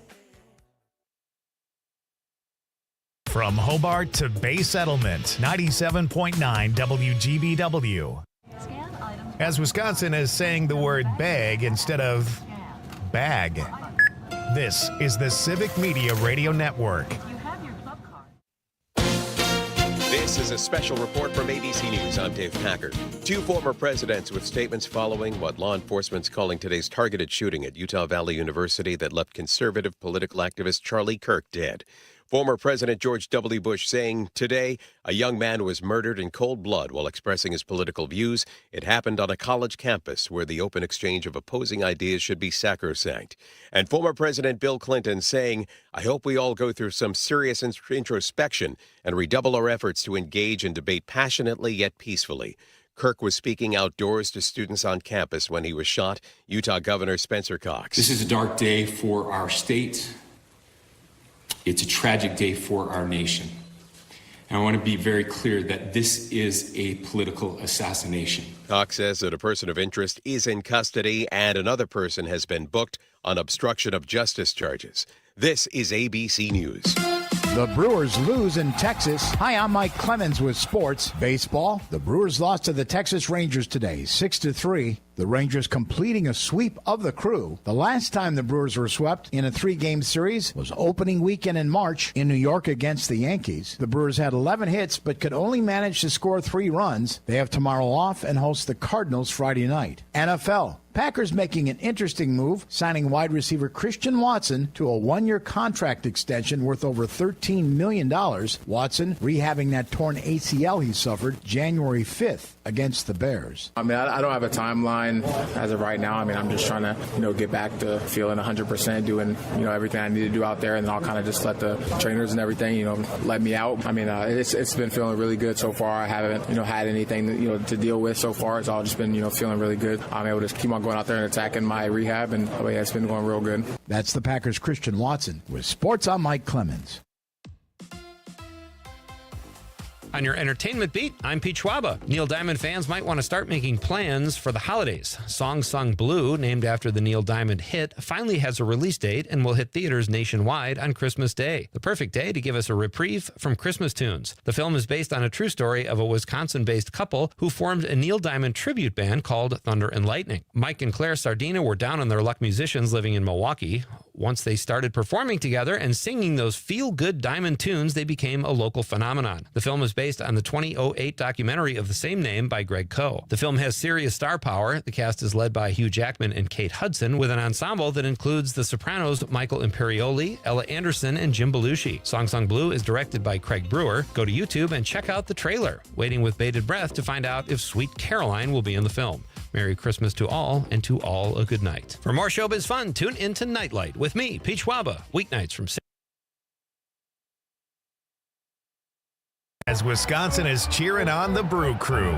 From Hobart to Bay Settlement, 97.9 WGBW. As Wisconsin is saying the word bag instead of bag. This is the Civic Media Radio Network. This is a special report from ABC News. I'm Dave Packard. 2 former presidents with statements following what law enforcement's calling today's targeted shooting at Utah Valley University that left conservative political activist Charlie Kirk dead. Former President George W. Bush saying today a young man was murdered in cold blood while expressing his political views. It happened on a college campus where the open exchange of opposing ideas should be sacrosanct. And former President Bill Clinton saying, I hope we all go through some serious introspection and redouble our efforts to engage and debate passionately yet peacefully. Kirk was speaking outdoors to students on campus when he was shot. Utah Governor Spencer Cox. This is a dark day for our state. It's a tragic day for our nation. And I want to be very clear that this is a political assassination. Cox says that a person of interest is in custody and another person has been booked on obstruction of justice charges. This is ABC News. The Brewers lose in Texas. Hi, I'm Mike Clemens with sports. Baseball. The Brewers lost to the Texas Rangers today, 6-3. The Rangers completing a sweep of the crew. The last time the Brewers were swept in a 3-game series was opening weekend in March in New York against the Yankees. The Brewers had 11 hits but could only manage to score 3 runs. They have tomorrow off and host the Cardinals Friday night. NFL. Packers making an interesting move, signing wide receiver Christian Watson to a 1-year contract extension worth over $13 million. Watson rehabbing that torn ACL he suffered January 5th against the Bears. I mean, I don't have a timeline as of right now. I mean, I'm just trying to, get back to feeling 100%, doing, everything I need to do out there, and then I'll kind of just let the trainers and everything, let me out. I mean, it's been feeling really good so far. I haven't, had anything, to deal with so far. It's all just been, feeling really good. I'm able to keep on going out there and attacking my rehab, and it's been going real good. That's the Packers' Christian Watson. With sports, I'm Mike Clemens. On your entertainment beat, I'm Pete Schwaba. Neil Diamond fans might want to start making plans for the holidays. Song Sung Blue, named after the Neil Diamond hit, finally has a release date and will hit theaters nationwide on Christmas Day. The perfect day to give us a reprieve from Christmas tunes. The film is based on a true story of a Wisconsin-based couple who formed a Neil Diamond tribute band called Thunder and Lightning. Mike and Claire Sardina were down on their luck musicians living in Milwaukee. Once they started performing together and singing those feel-good Diamond tunes, they became a local phenomenon. The film is based on the 2008 documentary of the same name by Greg Coe. The film has serious star power. The cast is led by Hugh Jackman and Kate Hudson, with an ensemble that includes the Sopranos' Michael Imperioli, Ella Anderson, and Jim Belushi. Song Sung Blue is directed by Craig Brewer. Go to YouTube and check out the trailer. Waiting with bated breath to find out if Sweet Caroline will be in the film. Merry Christmas to all, and to all a good night. For more showbiz fun, tune into Nite Lite with me, Pete Schwaba, weeknights from 6. As Wisconsin is cheering on the Brew Crew.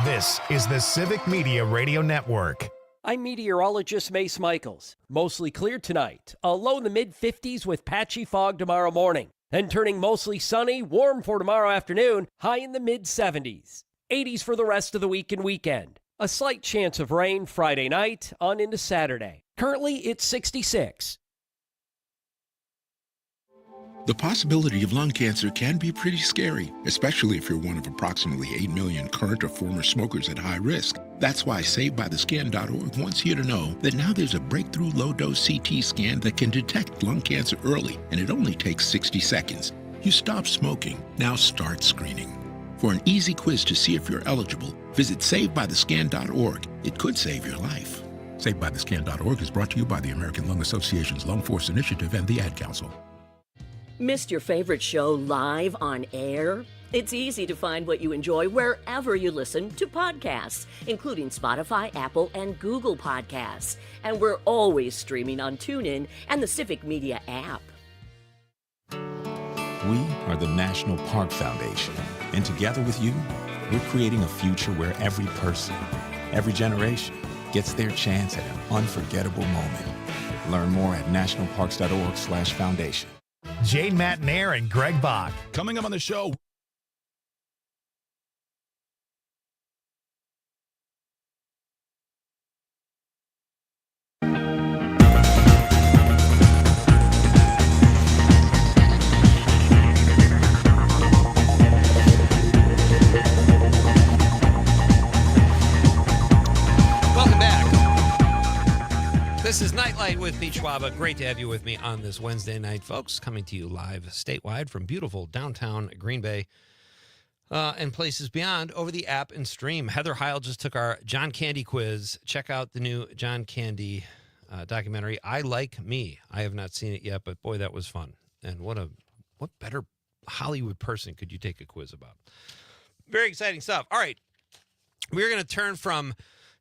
This is the Civic Media Radio Network. I'm meteorologist Mace Michaels. Mostly clear tonight. A low in the mid-50s with patchy fog tomorrow morning. And turning mostly sunny, warm for tomorrow afternoon, high in the mid-70s. 80s for the rest of the week and weekend. A slight chance of rain Friday night on into Saturday. Currently, it's 66. The possibility of lung cancer can be pretty scary, especially if you're one of approximately 8 million current or former smokers at high risk. That's why SaveByTheScan.org wants you to know that now there's a breakthrough low-dose CT scan that can detect lung cancer early, and it only takes 60 seconds. You stop smoking, now start screening. For an easy quiz to see if you're eligible, visit SaveByTheScan.org. It could save your life. SaveByTheScan.org is brought to you by the American Lung Association's Lung Force Initiative and the Ad Council. Missed your favorite show live on air? It's easy to find what you enjoy wherever you listen to podcasts, including Spotify, Apple, and Google Podcasts. And we're always streaming on TuneIn and the Civic Media app. We are the National Park Foundation, and together with you, we're creating a future where every person, every generation, gets their chance at an unforgettable moment. Learn more at nationalparks.org/foundation. Jane Matnair and Greg Bach. Coming up on the show. This is Nite Lite with Pete Schwaba. Great to have you with me on this Wednesday night, folks. Coming to you live statewide from beautiful downtown Green Bay and places beyond over the app and stream. Heather Heil just took our John Candy quiz. Check out the new John Candy documentary, I Like Me. I have not seen it yet, but boy, that was fun. And what better Hollywood person could you take a quiz about? Very exciting stuff. All right. We're going to turn from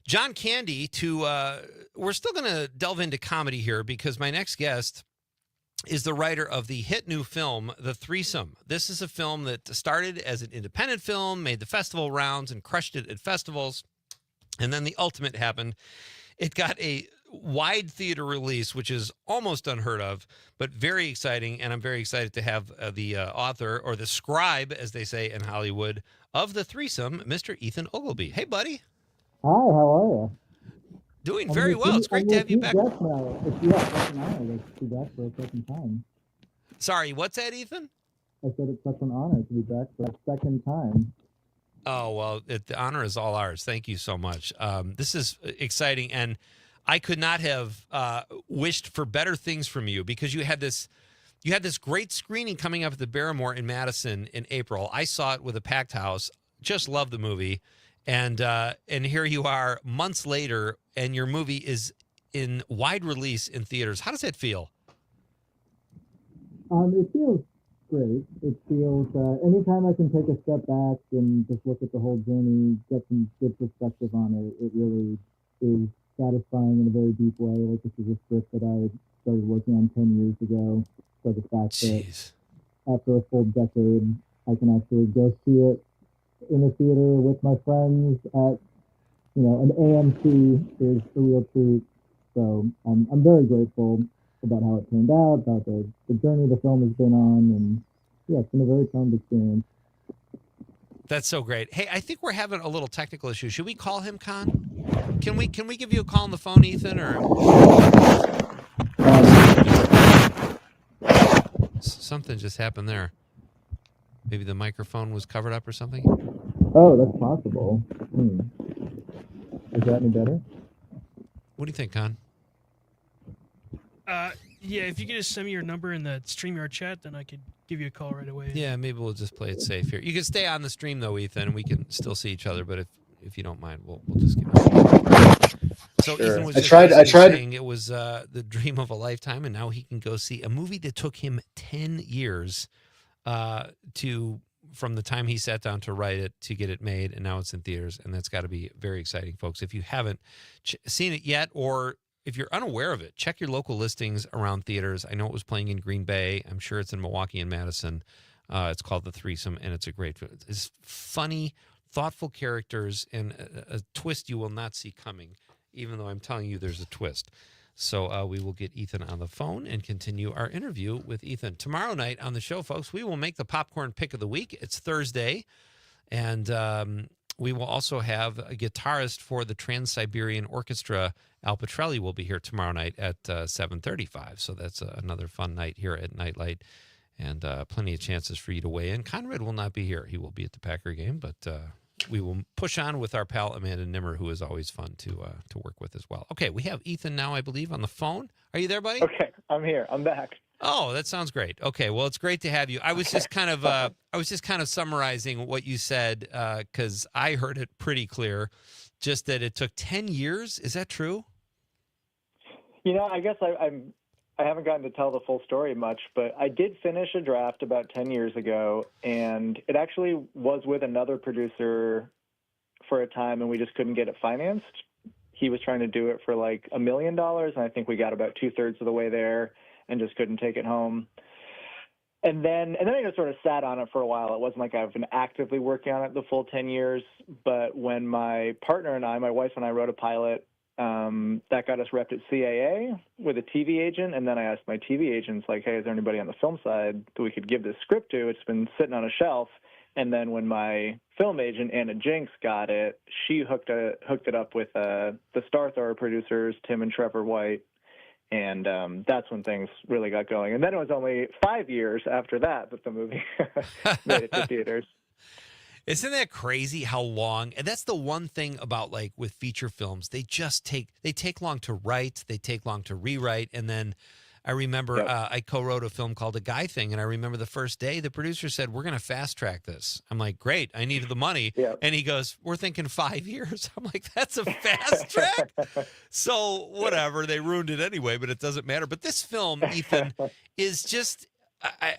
John Candy to, we're still going to delve into comedy here because my next guest is the writer of the hit new film, The Threesome. This is a film that started as an independent film, made the festival rounds, and crushed it at festivals. And then the ultimate happened. It got a wide theater release, which is almost unheard of, but very exciting. And I'm very excited to have the author, or the scribe, as they say in Hollywood, of The Threesome, Mr. Ethan Ogilvy. Hey, buddy. Hi, how are you? Doing very well. It's great to have you back. That's an honor to be back for a second time. Sorry, what's that, Ethan? I said it's such an honor to be back for a second time. Oh, well, the honor is all ours. Thank you so much. This is exciting, and I could not have wished for better things from you because you had this great screening coming up at the Barrymore in Madison in April. I saw it with a packed house. Just love the movie. And here you are months later, and your movie is in wide release in theaters. How does that feel? It feels great. It feels anytime I can take a step back and just look at the whole journey, get some good perspective on it, it really is satisfying in a very deep way. Like, this is a script that I started working on 10 years ago. So the fact that after a full decade, I can actually go see it in a theater with my friends at, an AMC is a real treat. So I'm very grateful about how it turned out, about the journey the film has been on, and yeah, it's been a very fun experience. That's so great. Hey, I think we're having a little technical issue. Should we call him, Con? Can we give you a call on the phone, Ethan, or something just happened there? Maybe the microphone was covered up or something? Oh, that's possible. Is that any better? What do you think, Con? Yeah, if you could just send me your number in the StreamYard chat, then I could give you a call right away. Yeah, maybe we'll just play it safe here. You can stay on the stream, though, Ethan, and we can still see each other, but if you don't mind, we'll just get So Sure. Ethan was I just tried saying it was the dream of a lifetime, and now he can go see a movie that took him 10 years from the time he sat down to write it to get it made, and now it's in theaters, and that's got to be very exciting, folks. If you haven't seen it yet, or if you're unaware of it, check your local listings around theaters. I know it was playing in Green Bay. I'm sure it's in Milwaukee and Madison. It's called The Threesome, and it's a great film. It's funny, thoughtful characters, and a twist you will not see coming, even though I'm telling you there's a twist. So we will get Ethan on the phone and continue our interview with Ethan. Tomorrow night on the show, folks, we will make the popcorn pick of the week. It's Thursday, and we will also have a guitarist for the Trans-Siberian Orchestra, Al Petrelli, will be here tomorrow night at 7:35. So that's another fun night here at Nite Lite, and plenty of chances for you to weigh in. Conrad will not be here. He will be at the Packer game, but we will push on with our pal Amanda Nimmer, who is always fun to work with as well. Okay, we have Ethan now, I believe, on the phone. Are you there, buddy? Okay, I'm here. I'm back. Oh, that sounds great. Okay, well, it's great to have you. I was just kind of summarizing what you said because I heard it pretty clear. Just that it took 10 years. Is that true? I guess I haven't gotten to tell the full story much, but I did finish a draft about 10 years ago, and it actually was with another producer for a time, and we just couldn't get it financed. He was trying to do it for like $1 million, and I think we got about 2/3 of the way there and just couldn't take it home. And then I just sort of sat on it for a while. It wasn't like I've been actively working on it the full 10 years, but when my partner and I, my wife and I, wrote a pilot, that got us repped at CAA with a TV agent. And then I asked my TV agents, like, hey, is there anybody on the film side that we could give this script to? It's been sitting on a shelf. And then when my film agent, Anna Jinks, got it, she hooked it up with the Starthor producers, Tim and Trevor White. And that's when things really got going. And then it was only 5 years after that the movie made it to theaters. Isn't that crazy how long? And that's the one thing about, like, with feature films, they take long to write, they take long to rewrite, and then I remember I co-wrote a film called A Guy Thing, and I remember the first day the producer said, "We're going to fast track this." I'm like, "Great, I needed the money." And he goes, "We're thinking 5 years." I'm like, "That's a fast track?" So whatever, they ruined it anyway, but it doesn't matter. But this film, Ethan, is just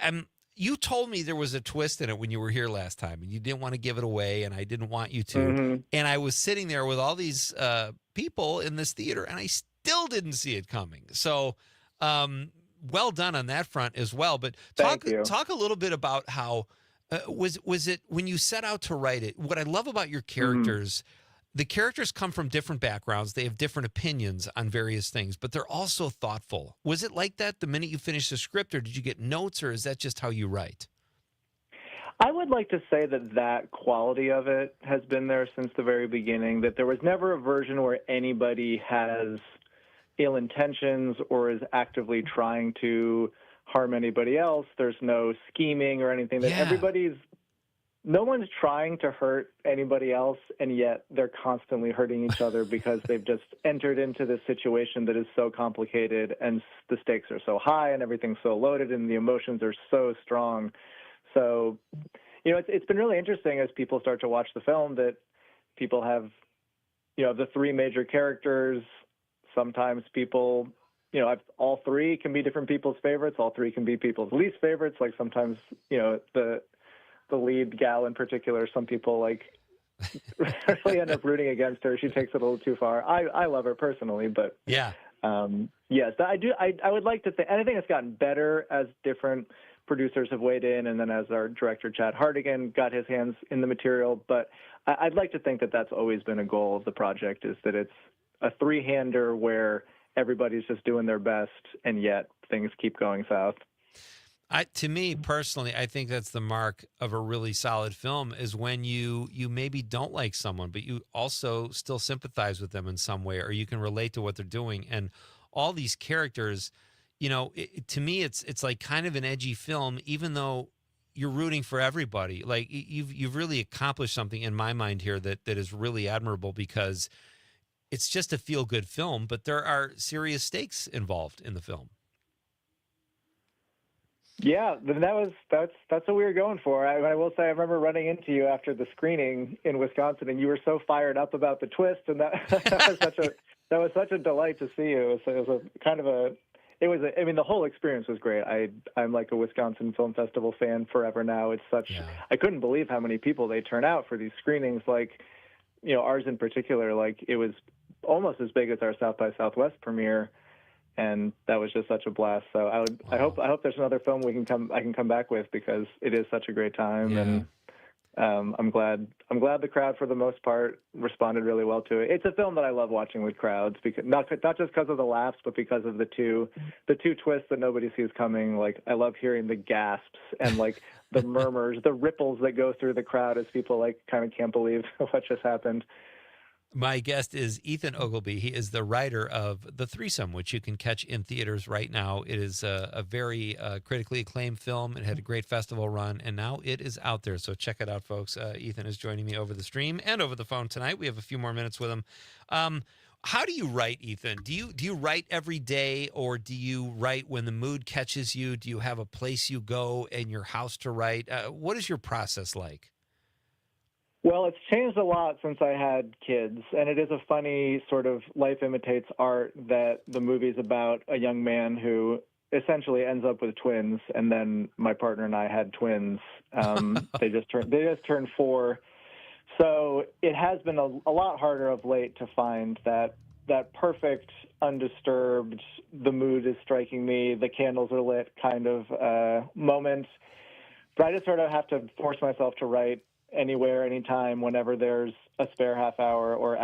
I'm. You told me there was a twist in it when you were here last time, and you didn't want to give it away, and I didn't want you to. Mm-hmm. And I was sitting there with all these people in this theater, and I still didn't see it coming. So, well done on that front as well. But talk a little bit about how was it when you set out to write it? What I love about your characters. The characters come from different backgrounds. They have different opinions on various things, but they're also thoughtful. Was it like that the minute you finished the script, or did you get notes, or is that just how you write? I would like to say that quality of it has been there since the very beginning, that there was never a version where anybody has ill intentions or is actively trying to harm anybody else. There's no scheming or anything. That no one's trying to hurt anybody else, and yet they're constantly hurting each other because they've just entered into this situation that is so complicated, and the stakes are so high, and everything's so loaded, and the emotions are so strong. So, it's been really interesting as people start to watch the film that people have, the three major characters. Sometimes people, all three can be different people's favorites. All three can be people's least favorites. Like sometimes, the lead gal in particular, some people really end up rooting against her. She takes it a little too far. I love her personally, but yes, I do. I would like to think, and I think it's gotten better as different producers have weighed in, and then as our director Chad Hardigan got his hands in the material. But I'd like to think that that's always been a goal of the project, is that it's a three-hander where everybody's just doing their best, and yet things keep going south. To me personally, I think that's the mark of a really solid film, is when you maybe don't like someone, but you also still sympathize with them in some way, or you can relate to what they're doing. And all these characters, to me, it's like kind of an edgy film, even though you're rooting for everybody. Like you've really accomplished something in my mind here that is really admirable, because it's just a feel-good film, but there are serious stakes involved in the film. Yeah, that's what we were going for. I will say, I remember running into you after the screening in Wisconsin, and you were so fired up about the twist, and that was such a delight to see you. I mean, the whole experience was great. I'm like a Wisconsin Film Festival fan forever now. I couldn't believe how many people they turn out for these screenings. Like, ours in particular, like it was almost as big as our South by Southwest premiere. And that was just such a blast. So I hope there's another film I can come back with, because it is such a great time. Yeah. And I'm glad the crowd for the most part responded really well to it. It's a film that I love watching with crowds, because not just because of the laughs, but because of the two twists that nobody sees coming. Like, I love hearing the gasps and like the murmurs, the ripples that go through the crowd as people like kind of can't believe what just happened. My guest is Ethan Ogilvy. He is the writer of The Threesome, which you can catch in theaters right now. It is a very critically acclaimed film. It had a great festival run, and now it is out there. So check it out, folks. Ethan is joining me over the stream and over the phone tonight. We have a few more minutes with him. How do you write, Ethan? Do you write every day, or do you write when the mood catches you? Do you have a place you go in your house to write? What is your process like? Well, it's changed a lot since I had kids, and it is a funny sort of life imitates art, that the movie's about a young man who essentially ends up with twins, and then my partner and I had twins. They just turned 4. So it has been a lot harder of late to find that perfect, undisturbed, the mood is striking me, the candles are lit kind of moment. But I just sort of have to force myself to write anywhere, anytime, whenever there's a spare half hour, or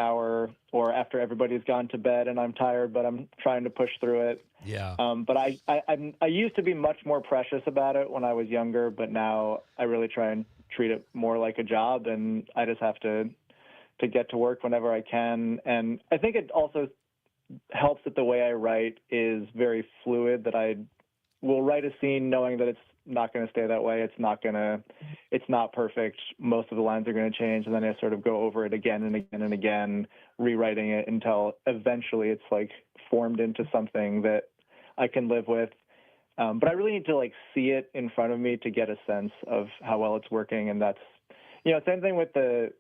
after everybody's gone to bed and I'm tired, but I'm trying to push through it. Yeah. But I used to be much more precious about it when I was younger, but now I really try and treat it more like a job, and I just have to get to work whenever I can. And I think it also helps that the way I write is very fluid, that I will write a scene knowing that it's not going to stay that way. It's not perfect. Most of the lines are going to change, and then I sort of go over it again and again and again, rewriting it until eventually it's like formed into something that I can live with. But I really need to like see it in front of me to get a sense of how well it's working. And that's, same thing with the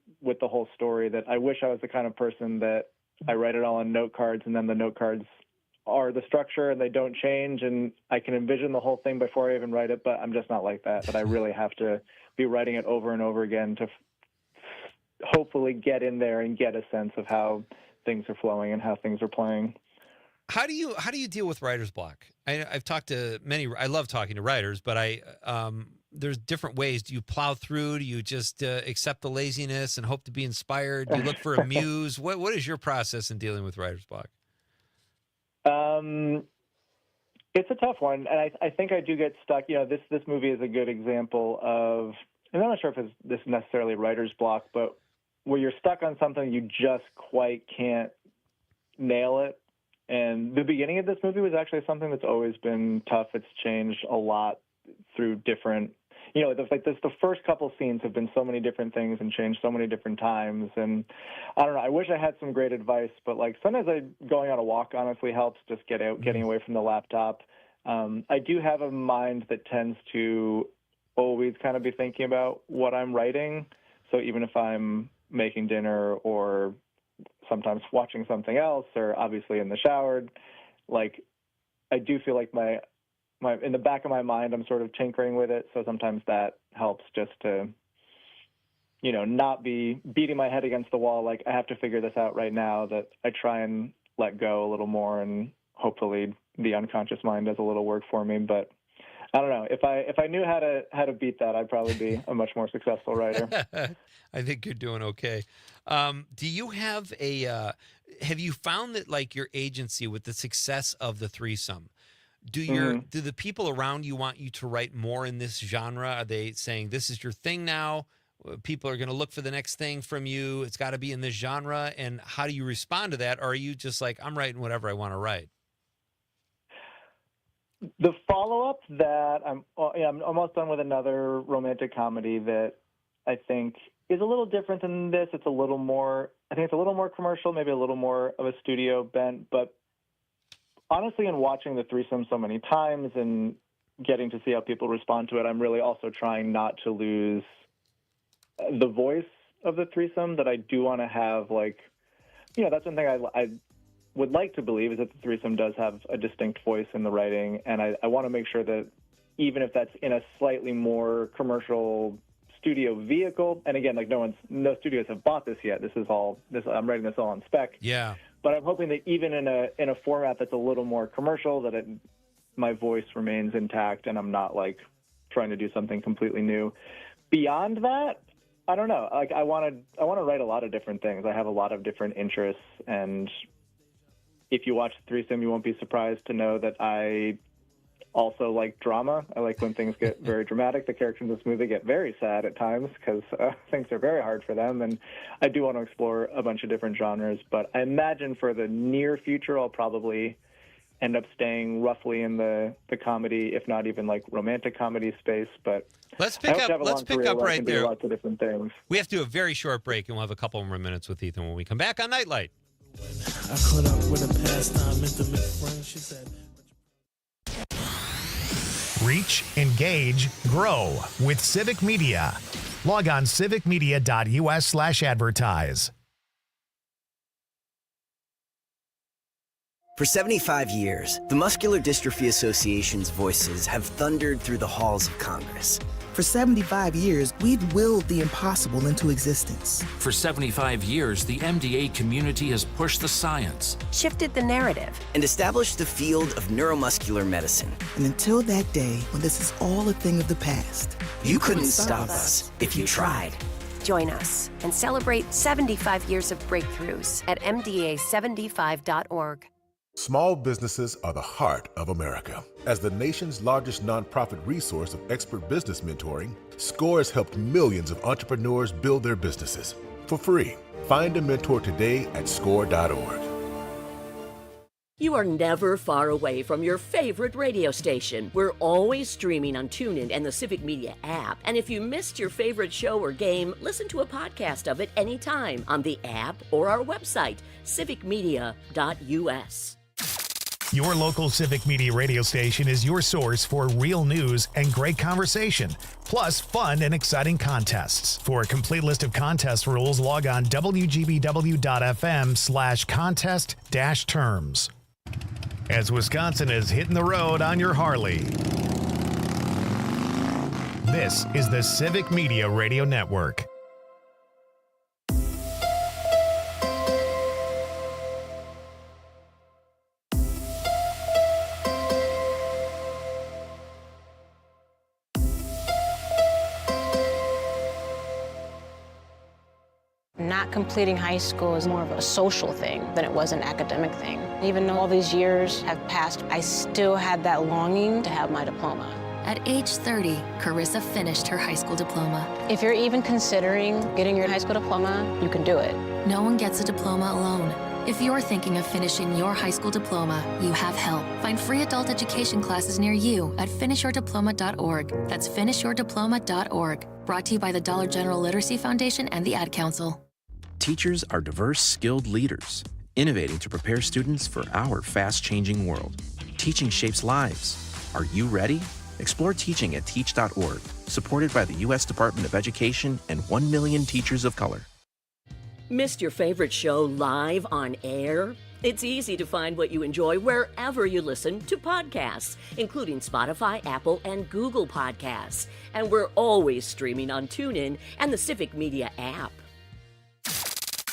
whole story, that I wish I was the kind of person that I write it all on note cards, and then the note cards are the structure and they don't change, and I can envision the whole thing before I even write it, but I'm just not like that. But I really have to be writing it over and over again to hopefully get in there and get a sense of how things are flowing and how things are playing. How do you deal with writer's block? I've talked to many. I love talking to writers, but there's different ways. Do you plow through? Do you just accept the laziness and hope to be inspired? Do you look for a muse? What is your process in dealing with writer's block? It's a tough one, and I think I do get stuck. This movie is a good example of, and I'm not sure if this is necessarily writer's block, but where you're stuck on something, you just quite can't nail it. And the beginning of this movie was actually something that's always been tough. It's changed a lot through different, the first couple scenes have been so many different things and changed so many different times. And I don't know, I wish I had some great advice, but like sometimes going on a walk honestly helps, just getting away from the laptop. I do have a mind that tends to always kind of be thinking about what I'm writing. So even if I'm making dinner or sometimes watching something else, or obviously in the shower, like I do feel like my in the back of my mind, I'm sort of tinkering with it. So sometimes that helps just to, not be beating my head against the wall. Like I have to figure this out right now, that I try and let go a little more, and hopefully the unconscious mind does a little work for me. But I don't know, if I knew how to beat that, I'd probably be a much more successful writer. I think you're doing okay. Do you have have you found that like your agency, with the success of the threesome, do the people around you want you to write more in this genre? Are they saying this is your thing now? People are going to look for the next thing from you. It's got to be in this genre. And how do you respond to that? Or are you just like, I'm writing whatever I want to write? The follow-up that I'm almost done with another romantic comedy that I think is a little different than this. It's a little more, I think it's a little more commercial, maybe a little more of a studio bent. But honestly, in watching the threesome so many times and getting to see how people respond to it, I'm really also trying not to lose the voice of the threesome, that I do want to have, like, that's one thing I would like to believe, is that the threesome does have a distinct voice in the writing. And I want to make sure that even if that's in a slightly more commercial studio vehicle, and again, like no studios have bought this yet. I'm writing this all on spec. Yeah. But I'm hoping that even in a format that's a little more commercial, that my voice remains intact and I'm not like trying to do something completely new. Beyond that, I don't know. Like I want to write a lot of different things. I have a lot of different interests, and if you watch the threesome, you won't be surprised to know that I also like drama. I like when things get very dramatic. The characters in this movie get very sad at times because things are very hard for them. And I do want to explore a bunch of different genres. But I imagine for the near future, I'll probably end up staying roughly in the comedy, if not even like romantic comedy space. But let's pick up right there. Lots of different things. We have to do a very short break, and we'll have a couple more minutes with Ethan when we come back on Nite Lite. I caught up with a pastime intimate friend. She said, Reach, engage, grow with Civic Media. Log on civicmedia.us/advertise. For 75 years, the Muscular Dystrophy Association's voices have thundered through the halls of Congress. For 75 years, we've willed the impossible into existence. For 75 years, the MDA community has pushed the science, shifted the narrative, and established the field of neuromuscular medicine. And until that day when this is all a thing of the past, you couldn't stop us if you tried. Join us and celebrate 75 years of breakthroughs at MDA75.org. Small businesses are the heart of America. As the nation's largest nonprofit resource of expert business mentoring, SCORE has helped millions of entrepreneurs build their businesses for free. Find a mentor today at score.org. You are never far away from your favorite radio station. We're always streaming on TuneIn and the Civic Media app. And if you missed your favorite show or game, listen to a podcast of it anytime on the app or our website, civicmedia.us. Your local Civic Media radio station is your source for real news and great conversation, plus fun and exciting contests. For a complete list of contest rules, log on wgbw.fm/contest-terms. As Wisconsin is hitting the road on your Harley, this is the Civic Media Radio Network. Not completing high school is more of a social thing than it was an academic thing. Even though all these years have passed, I still had that longing to have my diploma. At age 30, Carissa finished her high school diploma. If you're even considering getting your high school diploma, you can do it. No one gets a diploma alone. If you're thinking of finishing your high school diploma, you have help. Find free adult education classes near you at finishyourdiploma.org. That's finishyourdiploma.org. Brought to you by the Dollar General Literacy Foundation and the Ad Council. Teachers are diverse, skilled leaders, innovating to prepare students for our fast-changing world. Teaching shapes lives. Are you ready? Explore teaching at teach.org, supported by the U.S. Department of Education and 1 million teachers of color. Missed your favorite show live on air? It's easy to find what you enjoy wherever you listen to podcasts, including Spotify, Apple, and Google Podcasts. And we're always streaming on TuneIn and the Civic Media app.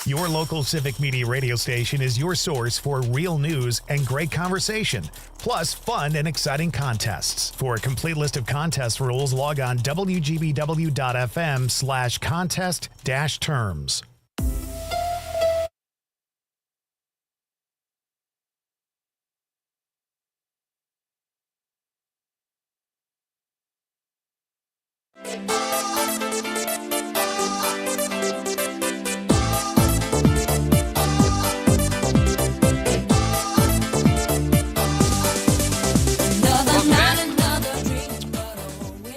Your local Civic Media radio station is your source for real news and great conversation, plus fun and exciting contests. For a complete list of contest rules, log on wgbw.fm/contest-terms.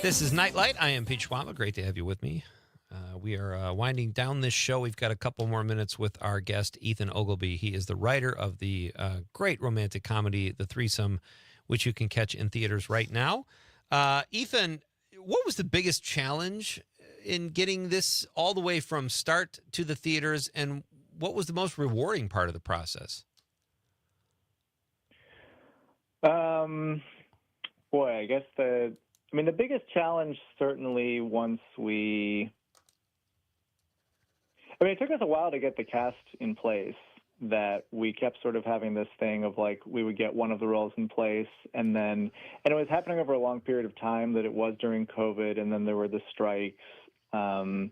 This is Nite Lite. I am Pete Schwaba. Great to have you with me. We are winding down this show. We've got a couple more minutes with our guest, Ethan Ogilvy. He is the writer of the great romantic comedy, The Threesome, which you can catch in theaters right now. Ethan, what was the biggest challenge in getting this all the way from start to the theaters, and what was the most rewarding part of the process? Boy, I guess the biggest challenge certainly it took us a while to get the cast in place, that we kept sort of having this thing of like, we would get one of the roles in place and it was happening over a long period of time, that it was during COVID, and then there were the strikes. But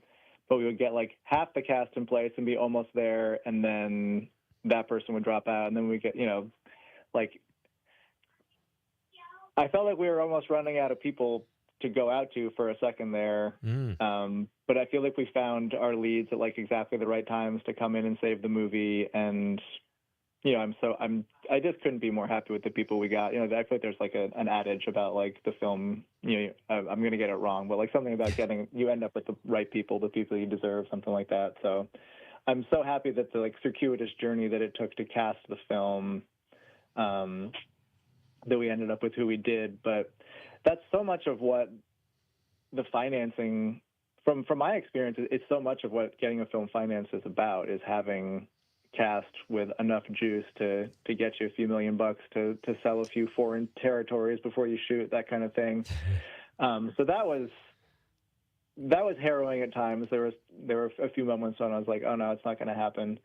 we would get like half the cast in place and be almost there, and then that person would drop out, and then we get, I felt like we were almost running out of people to go out to for a second there. But I feel like we found our leads at like exactly the right times to come in and save the movie. And, I just couldn't be more happy with the people we got. I feel like there's like an adage about like the film, I'm going to get it wrong, but like something about you end up with the right people, the people you deserve, something like that. So I'm so happy that the like circuitous journey that it took to cast the film, that we ended up with who we did. But that's so much of what the financing, from my experience, it's so much of what getting a film financed is about, is having cast with enough juice to get you a few $1 million to sell a few foreign territories before you shoot, that kind of thing. So that was harrowing at times. There were a few moments when I was like, oh no, it's not going to happen.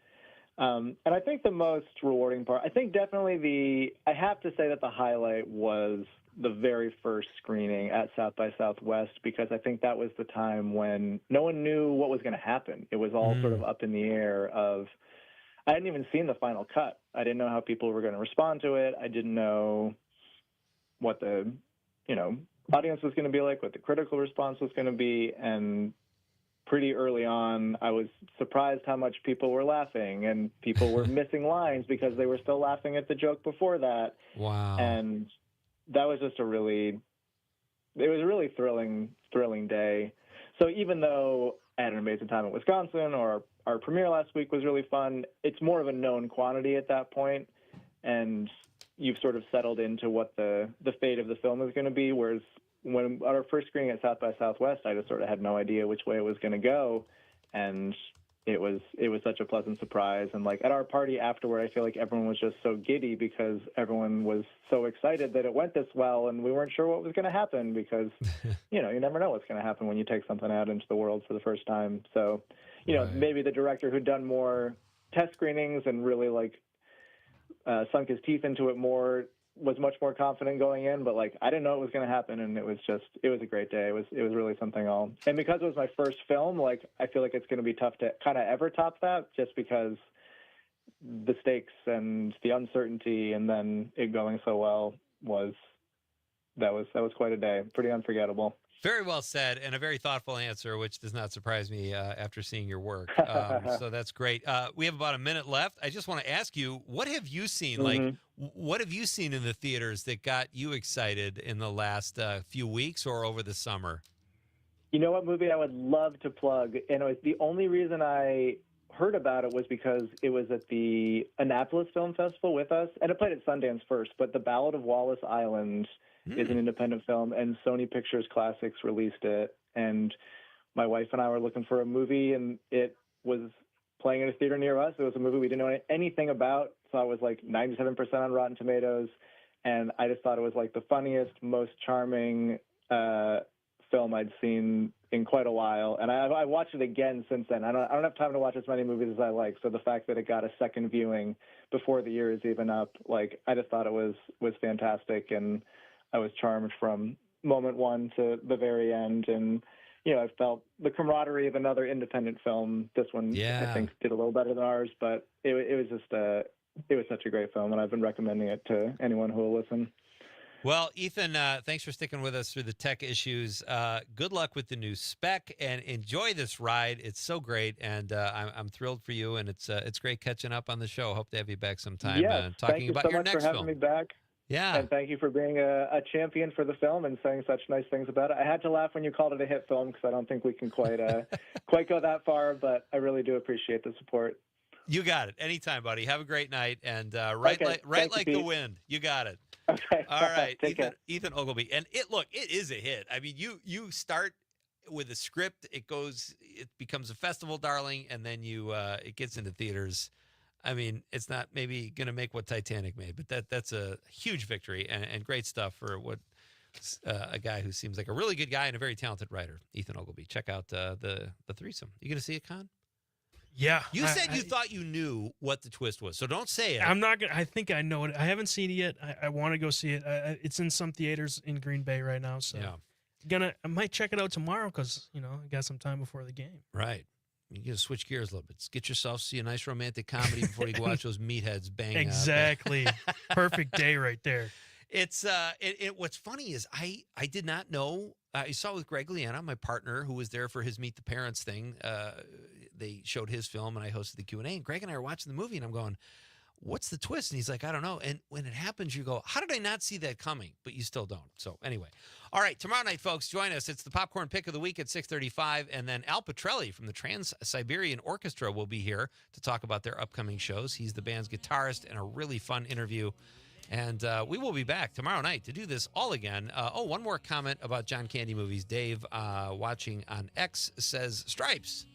And I think the most rewarding part, I think definitely I have to say that the highlight was the very first screening at South by Southwest, because I think that was the time when no one knew what was going to happen. It was all sort of up in the air I hadn't even seen the final cut. I didn't know how people were going to respond to it. I didn't know what the, audience was going to be like, what the critical response was going to be. And pretty early on, I was surprised how much people were laughing, and people were missing lines because they were still laughing at the joke before that. Wow. And that was just a really thrilling day. So even though I had an amazing time in Wisconsin, or our premiere last week was really fun, it's more of a known quantity at that point. And you've sort of settled into what the fate of the film is going to be. Whereas when at our first screening at South by Southwest, I just sort of had no idea which way it was going to go, and it was such a pleasant surprise. And like at our party afterward, I feel like everyone was just so giddy because everyone was so excited that it went this well, and we weren't sure what was going to happen because, you never know what's going to happen when you take something out into the world for the first time. So, maybe the director who'd done more test screenings and really sunk his teeth into it more was much more confident going in, but I didn't know it was going to happen, and it was a great day. It was really something and because it was my first film, I feel like it's going to be tough to kind of ever top that, just because the stakes and the uncertainty, and then it going so well was quite a day. Pretty unforgettable. Very well said, and a very thoughtful answer, which does not surprise me after seeing your work. So that's great. We have about a minute left. I just want to ask you, what have you seen? What have you seen in the theaters that got you excited in the last few weeks or over the summer? You know what movie I would love to plug? And it was the only reason I heard about it was because it was at the Annapolis Film Festival with us, and it played at Sundance first, but The Ballad of Wallace Island is an independent film, and Sony Pictures Classics released it, and my wife and I were looking for a movie, and it was playing in a theater near us. It was a movie we didn't know anything about, so it was 97% on Rotten Tomatoes, and I just thought it was the funniest, most charming film I'd seen in quite a while, and I watched it again since then. I don't have time to watch as many movies as I like, so the fact that it got a second viewing before the year is even up, I just thought it was fantastic, and I was charmed from moment one to the very end, and I felt the camaraderie of another independent film. This one, I think, did a little better than ours, but it was just it was such a great film, and I've been recommending it to anyone who will listen. Well, Ethan, thanks for sticking with us through the tech issues. Good luck with the new spec, and enjoy this ride. It's so great, and I'm thrilled for you, and it's great catching up on the show. Hope to have you back sometime talking about your next film. Thank you so much for having me back. Yeah. And thank you for being a champion for the film and saying such nice things about it. I had to laugh when you called it a hit film because I don't think we can quite go that far, but I really do appreciate the support. You got it. Anytime, buddy. Have a great night, and right like the wind. You got it. Okay. All right. Ethan Ogilvy. And it is a hit. I mean, you start with a script, it becomes a festival darling, and then it gets into theaters. I mean, it's not maybe going to make what Titanic made, but that's a huge victory and great stuff for what a guy who seems like a really good guy and a very talented writer, Ethan Ogilvy. Check out the threesome. You going to see it, Con? Yeah. You said you thought you knew what the twist was, so don't say it. I'm not going to. I think I know it. I haven't seen it yet. I want to go see it. It's in some theaters in Green Bay right now, so I might check it out tomorrow because, I got some time before the game. Right. You got to switch gears a little bit. Get yourself see a nice romantic comedy before you go watch those meatheads bang. Exactly. Perfect day right there. It's what's funny is I did not know. I saw it with Greg Liana, my partner, who was there for his Meet the Parents thing. They showed his film, and I hosted the Q&A. And Greg and I are watching the movie, and I'm going, what's the twist? And he's like, I don't know. And when it happens, you go, how did I not see that coming? But you still don't. So anyway. All right, tomorrow night, folks, join us. It's the Popcorn Pick of the Week at 6:35. And then Al Petrelli from the Trans-Siberian Orchestra will be here to talk about their upcoming shows. He's the band's guitarist, and a really fun interview. And we will be back tomorrow night to do this all again. One more comment about John Candy movies. Dave, watching on X, says, Stripes.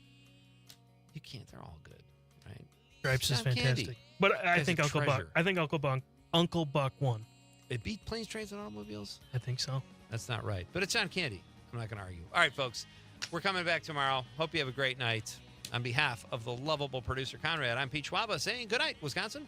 You can't. They're all good, right? Stripes is fantastic. Candy. But I think Uncle Buck. I think Uncle Buck won. It beat Planes, Trains, and Automobiles? I think so. That's not right. But it's John Candy. I'm not going to argue. All right, folks. We're coming back tomorrow. Hope you have a great night. On behalf of the lovable producer Conrad, I'm Pete Schwaba saying good night, Wisconsin.